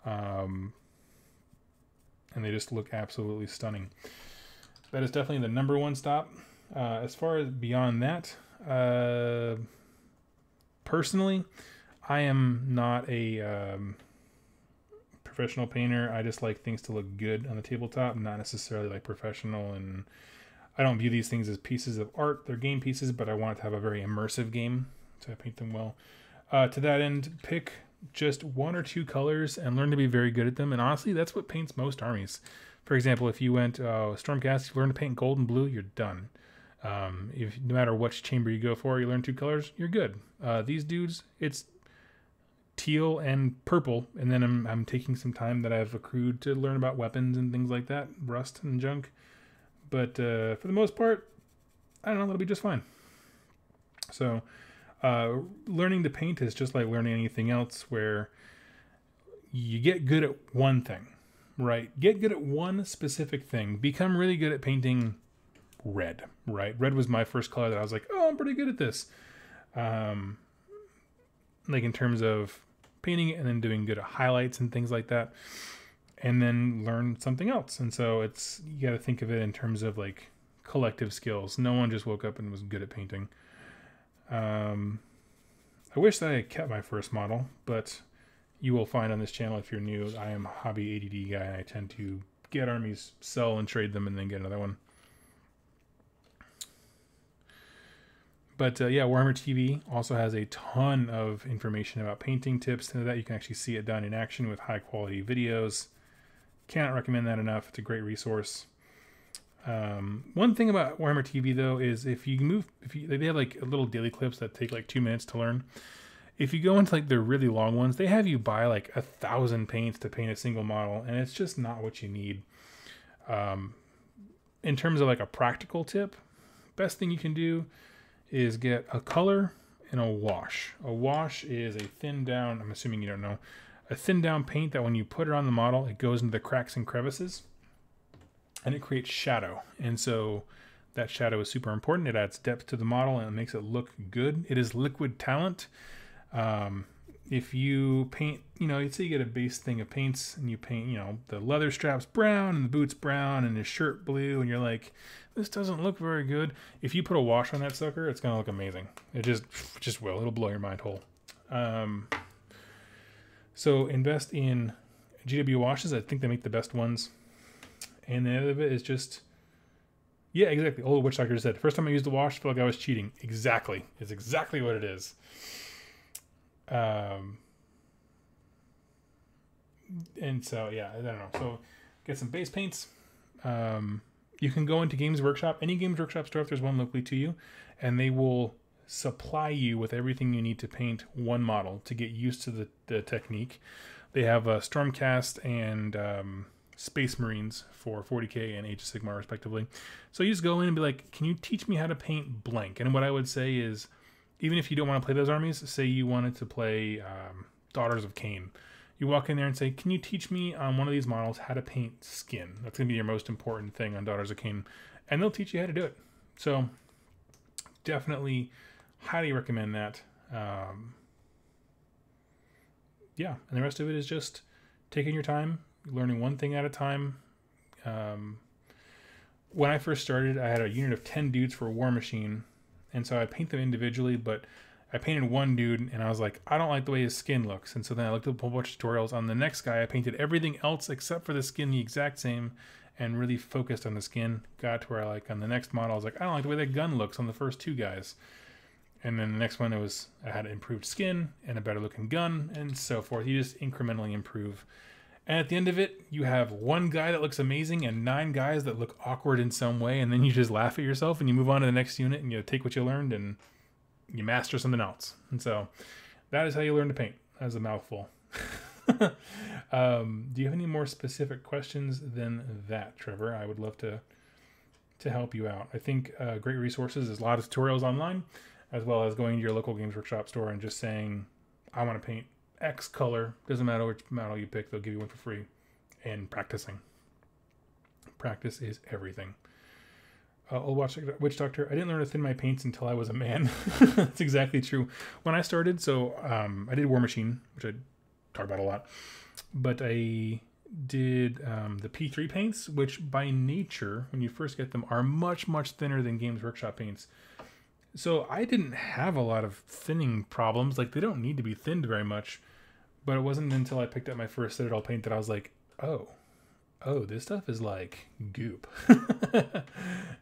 And they just look absolutely stunning. That is definitely the #1 stop. As far as beyond that, personally, I am not a professional painter. I just like things to look good on the tabletop, not necessarily like professional. And I don't view these things as pieces of art. They're game pieces, but I want to have a very immersive game. So I paint them well. To that end, pick just 1 or 2 colors and learn to be very good at them. And honestly, that's what paints most armies. For example, if you went Stormcast, you learn to paint gold and blue, you're done. If no matter which chamber you go for, you learn 2 colors, you're good. These dudes, it's teal and purple, and then I'm taking some time that I've accrued to learn about weapons and things like that, rust and junk. But for the most part, I don't know, that'll be just fine. So learning to paint is just like learning anything else, where you get good at one thing, right? Get good at one specific thing. Become really good at painting red, right? Red was my first color that I was like, oh, I'm pretty good at this. Like in terms of painting it and then doing good at highlights and things like that, and then learn something else. And so it's, you got to think of it in terms of like collective skills. No one just woke up and was good at painting. I wish that I had kept my first model, but you will find on this channel, if you're new, I am a hobby ADD guy, and I tend to get armies, sell and trade them, and then get another one. But yeah, Warhammer TV also has a ton of information about painting tips and that. You can actually see it done in action with high quality videos. Cannot recommend that enough. It's a great resource. One thing about Warhammer TV though is they have like little daily clips that take like 2 minutes to learn. If you go into like the really long ones, they have you buy like 1,000 paints to paint a single model, and it's just not what you need. In terms of like a practical tip, best thing you can do is get a color and a wash. A wash is a thin down, I'm assuming you don't know, a thin down paint that when you put it on the model, it goes into the cracks and crevices and it creates shadow. And so that shadow is super important. It adds depth to the model and it makes it look good. It is liquid talent. If you paint, you'd say you get a base thing of paints and you paint, the leather straps brown and the boots brown and the shirt blue, and you're like, this doesn't look very good. If you put a wash on that sucker, it's going to look amazing. It just will. It'll blow your mind whole. So invest in GW washes. I think they make the best ones. And the other bit is just, yeah, exactly. Old Witch Doctor said, first time I used the wash, I felt like I was cheating. Exactly. It's exactly what it is. And so, yeah, I don't know. So get some base paints. You can go into Games Workshop, any Games Workshop store if there's one locally to you, and they will supply you with everything you need to paint one model to get used to the technique. They have Stormcast and Space Marines for 40K and Age of Sigmar respectively. So you just go in and be like, can you teach me how to paint blank? And what I would say is, even if you don't want to play those armies, say you wanted to play Daughters of Cain, You walk in there and say, can you teach me on one of these models how to paint skin? That's going to be your most important thing on Daughters of Cain. And they'll teach you how to do it. So definitely highly recommend that. Yeah, and the rest of it is just taking your time, learning one thing at a time. When I first started, I had a unit of 10 dudes for War Machine, and so I paint them individually, but I painted one dude, and I was like, I don't like the way his skin looks. And so then I looked at a whole bunch of tutorials on the next guy. I painted everything else except for the skin the exact same, and really focused on the skin. Got to where, like, on the next model, I was like, I don't like the way that gun looks on the first two guys. And then the next one, I had improved skin and a better looking gun, and so forth. You just incrementally improve. And at the end of it, you have one guy that looks amazing and 9 guys that look awkward in some way, and then you just laugh at yourself and you move on to the next unit and you take what you learned and you master something else. And so that is how you learn to paint. That was a mouthful. Do you have any more specific questions than that, Trevor? I would love to help you out. I think great resources is a lot of tutorials online, as well as going to your local Games Workshop store and just saying, I want to paint X color. Doesn't matter which model you pick, they'll give you one for free. And practicing. Practice is everything. Old Witch Doctor, I didn't learn to thin my paints until I was a man. That's exactly true. When I started, so I did War Machine, which I talk about a lot. But I did the P3 paints, which by nature, when you first get them, are much, much thinner than Games Workshop paints. So I didn't have a lot of thinning problems. Like, they don't need to be thinned very much. But it wasn't until I picked up my first Citadel paint that I was like, oh, this stuff is like goop. And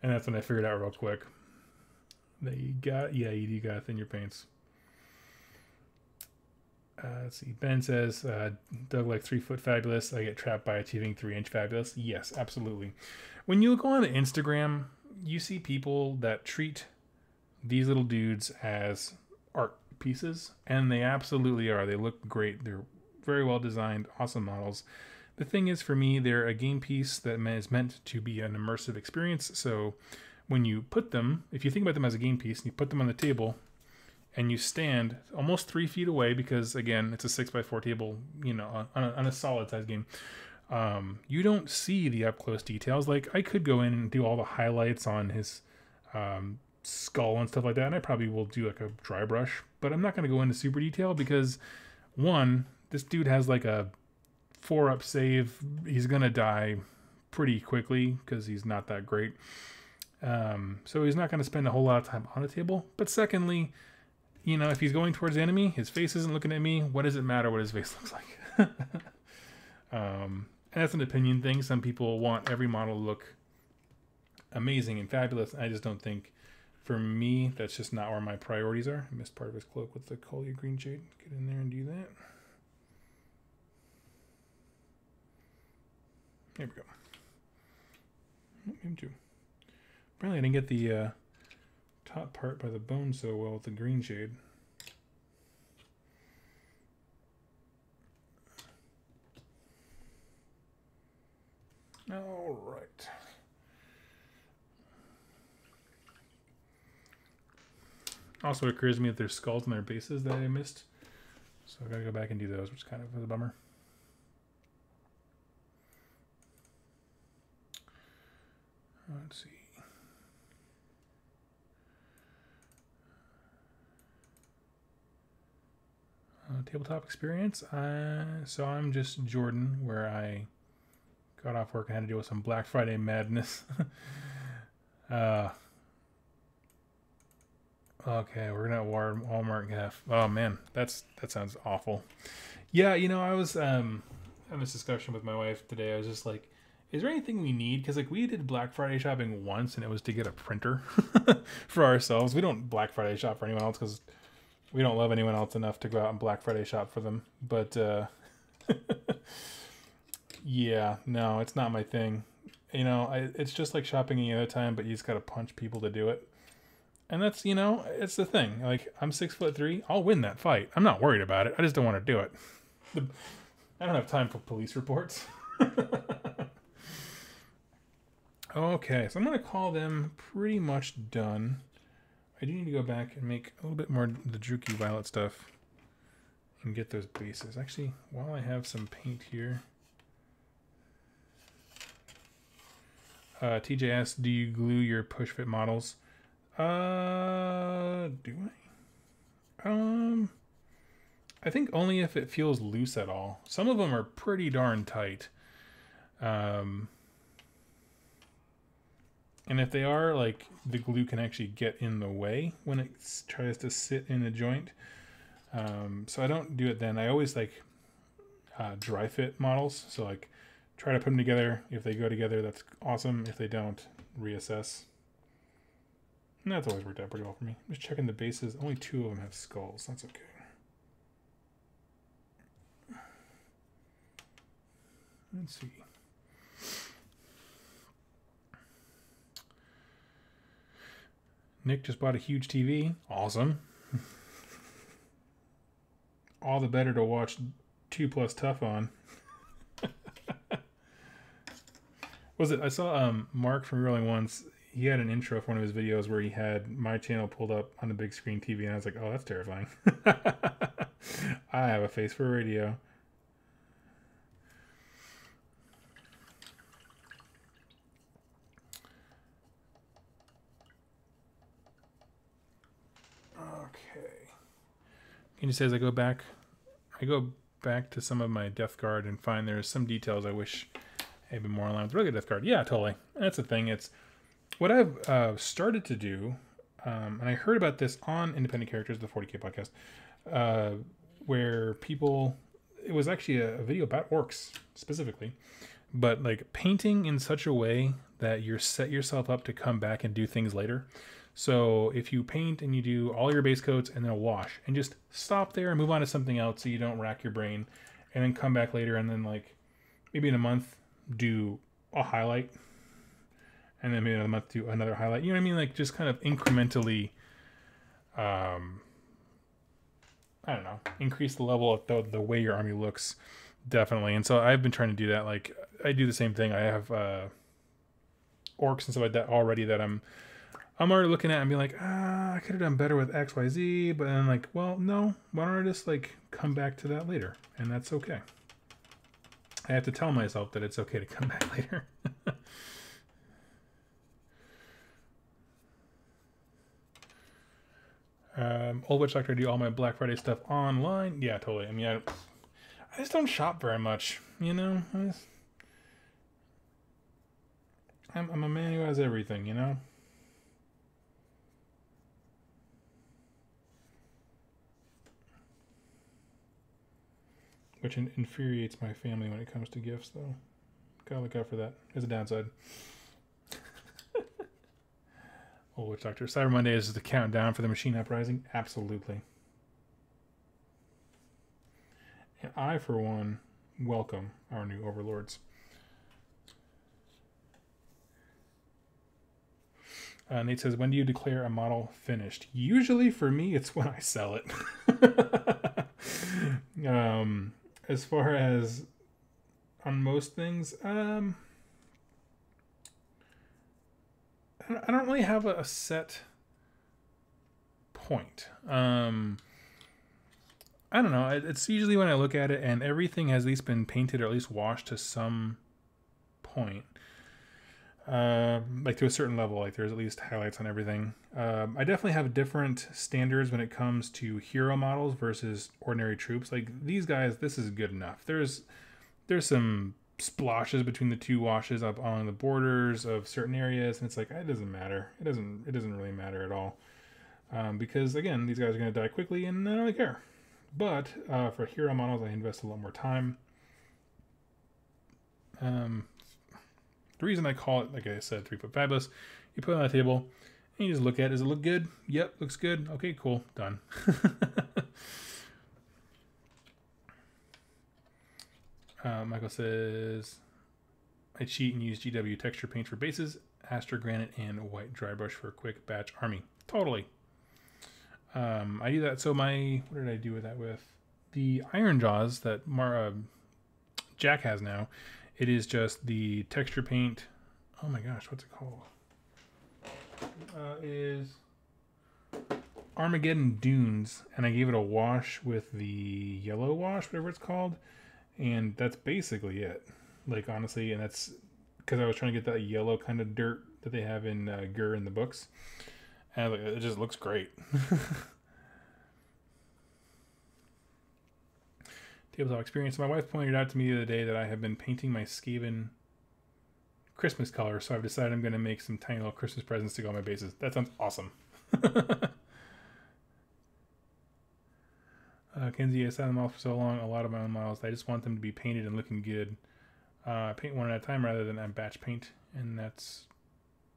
that's when I figured out real quick that you do gotta thin your paints. Let's see. Ben says, Doug, like 3 foot fabulous. I get trapped by achieving 3-inch fabulous. Yes, absolutely. When you go on Instagram, you see people that treat these little dudes as art pieces, and they absolutely are. They look great. They're very well designed, awesome models. The thing is, for me, they're a game piece that is meant to be an immersive experience. So when you put them, if you think about them as a game piece, and you put them on the table, and you stand almost 3 feet away, because again, it's a 6x4 table, you know, on a solid size game, you don't see the up close details. Like, I could go in and do all the highlights on his skull and stuff like that, and I probably will do like a dry brush, but I'm not going to go into super detail because, one, this dude has like a 4-up save. He's going to die pretty quickly because he's not that great. So he's not going to spend a whole lot of time on the table. But secondly, you know, if he's going towards the enemy, his face isn't looking at me. What does it matter what his face looks like? And that's an opinion thing. Some people want every model to look amazing and fabulous. I just don't think, for me, that's just not where my priorities are. I missed part of his cloak with the Collier green shade. Get in there and do that. There we go. Him too. Apparently I didn't get the top part by the bone so well with the green shade. All right. Also, it occurs to me that there's skulls on their bases that I missed. So I gotta go back and do those, which kind of is a bummer. Let's see. Tabletop experience. So I'm just Jordan, where I got off work and had to deal with some Black Friday madness. Okay, we're gonna Walmart Gaff. Oh man, that sounds awful. Yeah, you know, I was having this discussion with my wife today. I was just like, is there anything we need? Because like, we did Black Friday shopping once, and it was to get a printer for ourselves. We don't Black Friday shop for anyone else because we don't love anyone else enough to go out and Black Friday shop for them. But yeah, no, it's not my thing. You know, it's just like shopping any other time, but you just gotta punch people to do it. And that's, you know, it's the thing. Like, I'm 6'3". I'll win that fight. I'm not worried about it. I just don't want to do it. I don't have time for police reports. Okay, so I'm going to call them pretty much done. I do need to go back and make a little bit more of the Druchii Violet stuff and get those bases. Actually, while I have some paint here, TJ asks, do you glue your push fit models? Do I? I think only if it feels loose at all. Some of them are pretty darn tight. And if they are, like, the glue can actually get in the way when it tries to sit in a joint. So I don't do it then. I always like dry fit models. So like try to put them together. If they go together, that's awesome. If they don't, reassess. And that's always worked out pretty well for me. Just checking the bases. Only 2 of them have skulls. That's okay. Let's see. Nick just bought a huge TV. Awesome. All the better to watch 2+ Tough on. Was it? I saw Mark from Rolling Once. He had an intro for one of his videos where he had my channel pulled up on the big screen TV, and I was like, oh, that's terrifying. I have a face for radio. Okay. He says I go back to some of my Death Guard and find there's some details I wish had been more aligned with regular Death Guard. Yeah, totally. That's the thing. It's what I've started to do, and I heard about this on Independent Characters, the 40K podcast, where people, it was actually a video about orcs specifically, but like painting in such a way that you're set yourself up to come back and do things later. So if you paint and you do all your base coats and then a wash and just stop there and move on to something else so you don't rack your brain, and then come back later and then like maybe in a month do a highlight and then maybe another month do another highlight. You know what I mean? Like just kind of incrementally, I don't know, increase the level of the way your army looks, definitely. And so I've been trying to do that. Like I do the same thing. I have orcs and stuff like that already that I'm already looking at and being like, I could have done better with X, Y, Z, but then like, well, no, why don't I just like come back to that later? And that's okay. I have to tell myself that it's okay to come back later. Old Witch Doctor, I do all my Black Friday stuff online. Yeah, totally. I mean, I just don't shop very much, you know? I'm a man who has everything, you know? Which infuriates my family when it comes to gifts, though. Gotta look out for that. There's a downside. Old Witch Doctor. Cyber Monday is the countdown for the machine uprising? Absolutely. And I, for one, welcome our new overlords. Nate says, when do you declare a model finished? Usually for me, it's when I sell it. As far as on most things, I don't really have a set point. I don't know. It's usually when I look at it and everything has at least been painted or at least washed to some point. Like to a certain level, like there's at least highlights on everything. I definitely have different standards when it comes to hero models versus ordinary troops. Like these guys, this is good enough. There's some splotches between the 2 washes up on the borders of certain areas, and it's like it doesn't matter. It doesn't really matter at all, because again, these guys are going to die quickly, and I don't really care. But for hero models, I invest a lot more time. The reason I call it, like I said, 3-foot fabulous, you put it on the table and you just look at it. Does it look good? Yep, looks good. Okay, cool, done. Michael says, I cheat and use GW texture paint for bases, Astra Granite, and white dry brush for a quick batch army. Totally. I do that. So what did I do with that with? The Iron Jaws that Jack has now. It is just the texture paint. Oh my gosh, what's it called? Armageddon Dunes, and I gave it a wash with the yellow wash, whatever it's called, and that's basically it. Like, honestly, and that's because I was trying to get that yellow kind of dirt that they have in GUR in the books, and it just looks great. Tabletop experience. My wife pointed out to me the other day that I have been painting my Skaven Christmas color, so I've decided I'm going to make some tiny little Christmas presents to go on my bases. That sounds awesome. Kenzie, I sat them off for so long, a lot of my own models. I just want them to be painted and looking good. I paint one at a time rather than I batch paint, and that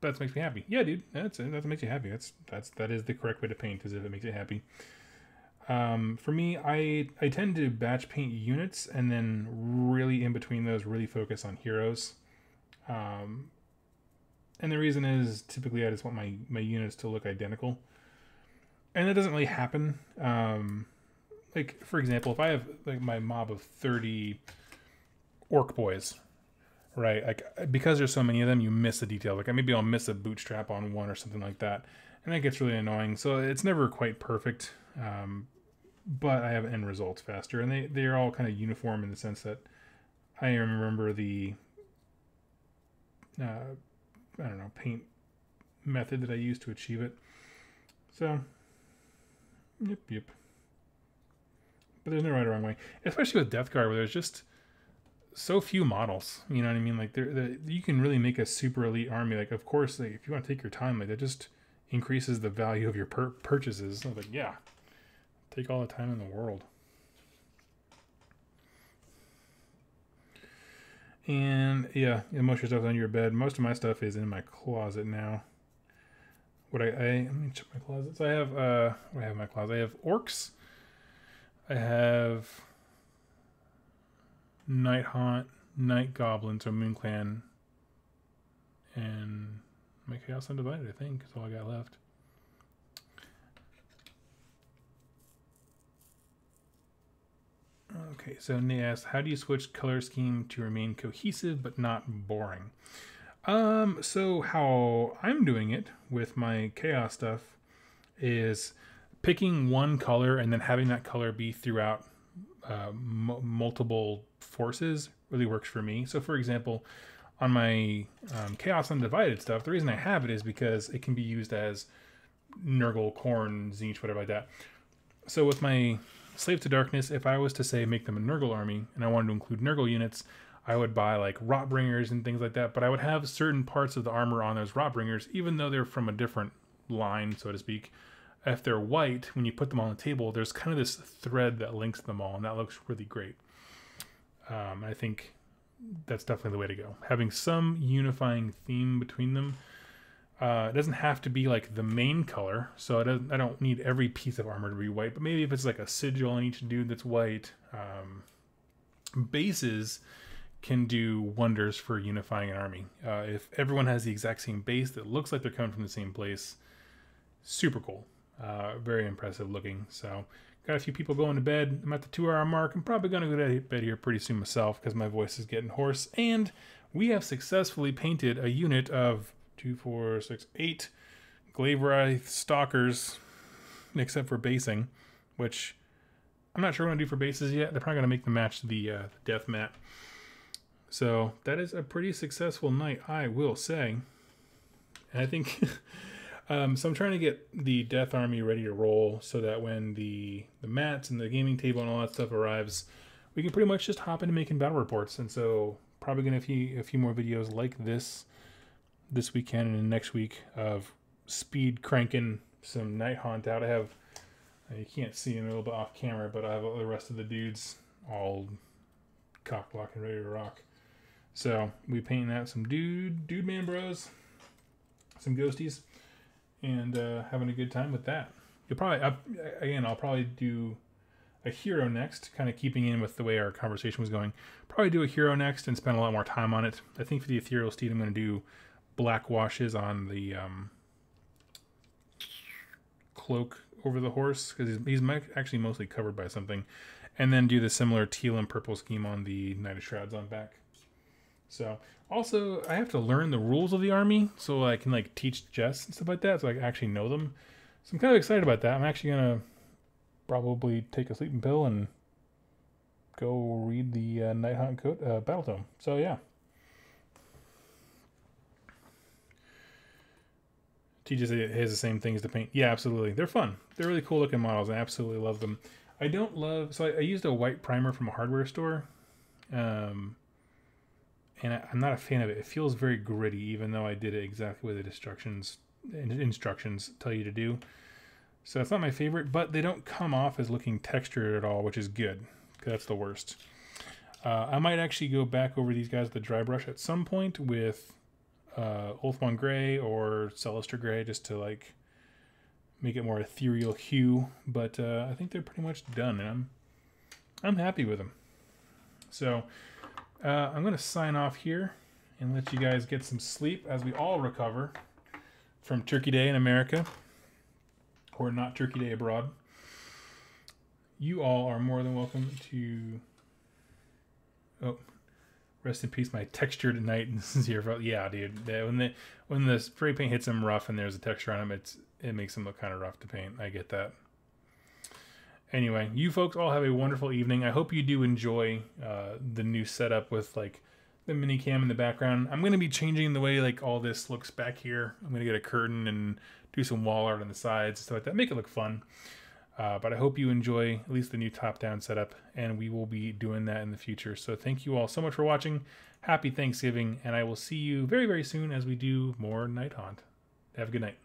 makes me happy. Yeah, dude, that makes you happy. That is the correct way to paint, is if it makes you happy. For me, I tend to batch paint units, and then really in between those, really focus on heroes. And the reason is typically I just want my units to look identical, and that doesn't really happen. Like, for example, if I have like my mob of 30 orc boys, right? Like, because there's so many of them, you miss a detail. Like, maybe I'll miss a bootstrap on one or something like that, and that gets really annoying. So it's never quite perfect, but I have end results faster, and they're all kind of uniform in the sense that I remember the I don't know, paint method that I used to achieve it. So, yep. But there's no right or wrong way, especially with Death Guard, where there's just so few models. You know what I mean? Like, you can really make a super elite army. Like, of course, like, if you want to take your time, like, that just increases the value of your purchases. So, like, yeah, take all the time in the world. And yeah, most of your stuff's under your bed. Most of my stuff is in my closet now. Let me check my closets. I have what do I have in my closet? I have orcs. I have Nighthaunt, Night Goblins, or Moon Clan, and my Chaos Undivided, I think, is all I got left. Okay, so Nate asked, how do you switch color scheme to remain cohesive but not boring? So how I'm doing it with my Chaos stuff is picking one color and then having that color be throughout multiple forces really works for me. So, for example, on my Chaos Undivided stuff, the reason I have it is because it can be used as Nurgle, Khorne, Tzeentch, whatever like that. So with my Slave to Darkness, if I was to say make them a Nurgle army, and I wanted to include Nurgle units, I would buy like Rotbringers and things like that, but I would have certain parts of the armor on those Rotbringers, even though they're from a different line, so to speak. If they're white, when you put them on the table, there's kind of this thread that links them all, and that looks really great. I think that's definitely the way to go. Having some unifying theme between them. It doesn't have to be like the main color, so I don't need every piece of armor to be white, but maybe if it's like a sigil on each dude that's white. Bases can do wonders for unifying an army. If everyone has the exact same base that looks like they're coming from the same place, super cool. Very impressive looking. So got a few people going to bed. I'm at the 2-hour mark. I'm probably going to go to bed here pretty soon myself because my voice is getting hoarse. And we have successfully painted a unit of 2, 4, 6, 8 Glaverites Stalkers, except for basing, which I'm not sure what I'm going to do for bases yet. They're probably going to make them match the death mat. So that is a pretty successful night, I will say. And I think... so I'm trying to get the Death Army ready to roll so that when the mats and the gaming table and all that stuff arrives, we can pretty much just hop into making battle reports. And so probably going to a few more videos like this weekend and next week of speed cranking some Nighthaunt out. I have, you can't see him a little bit off camera, but I have the rest of the dudes all cock blocking ready to rock. So we painting out some dude man bros, some ghosties, and having a good time with that. You'll probably, I'll probably do a hero next, kind of keeping in with the way our conversation was going. Probably do a hero next and spend a lot more time on it. I think for the Ethereal Steed, I'm going to do black washes on the cloak over the horse, because he's actually mostly covered by something, and then do the similar teal and purple scheme on the Knight of Shrouds on back. So also I have to learn the rules of the army so I can like teach Jess and stuff like that, so I can actually know them. So I'm kind of excited about that. I'm actually going to probably take a sleeping pill and go read the Nighthaunt Battle Tome. So yeah. Teaches it has the same things to paint. Yeah, absolutely. They're fun. They're really cool looking models. I absolutely love them. I don't love... So I used a white primer from a hardware store. And I'm not a fan of it. It feels very gritty, even though I did it exactly what the instructions tell you to do. So it's not my favorite, but they don't come off as looking textured at all, which is good, because that's the worst. I might actually go back over these guys with the dry brush at some point with Ulthuan Gray or Celestar Gray, just to like make it more ethereal hue. But I think they're pretty much done, and I'm happy with them. So I'm going to sign off here and let you guys get some sleep as we all recover from Turkey Day in America, or not Turkey Day abroad. You all are more than welcome to... Oh, rest in peace, my textured night. Yeah, dude. When the spray paint hits them rough and there's a texture on them, it makes them look kind of rough to paint. I get that. Anyway, you folks all have a wonderful evening. I hope you do enjoy the new setup with like the mini cam in the background. I'm going to be changing the way like all this looks back here. I'm going to get a curtain and do some wall art on the sides, stuff like that. Make it look fun. But I hope you enjoy at least the new top-down setup, and we will be doing that in the future. So thank you all so much for watching. Happy Thanksgiving, and I will see you very, very soon as we do more Nighthaunt. Have a good night.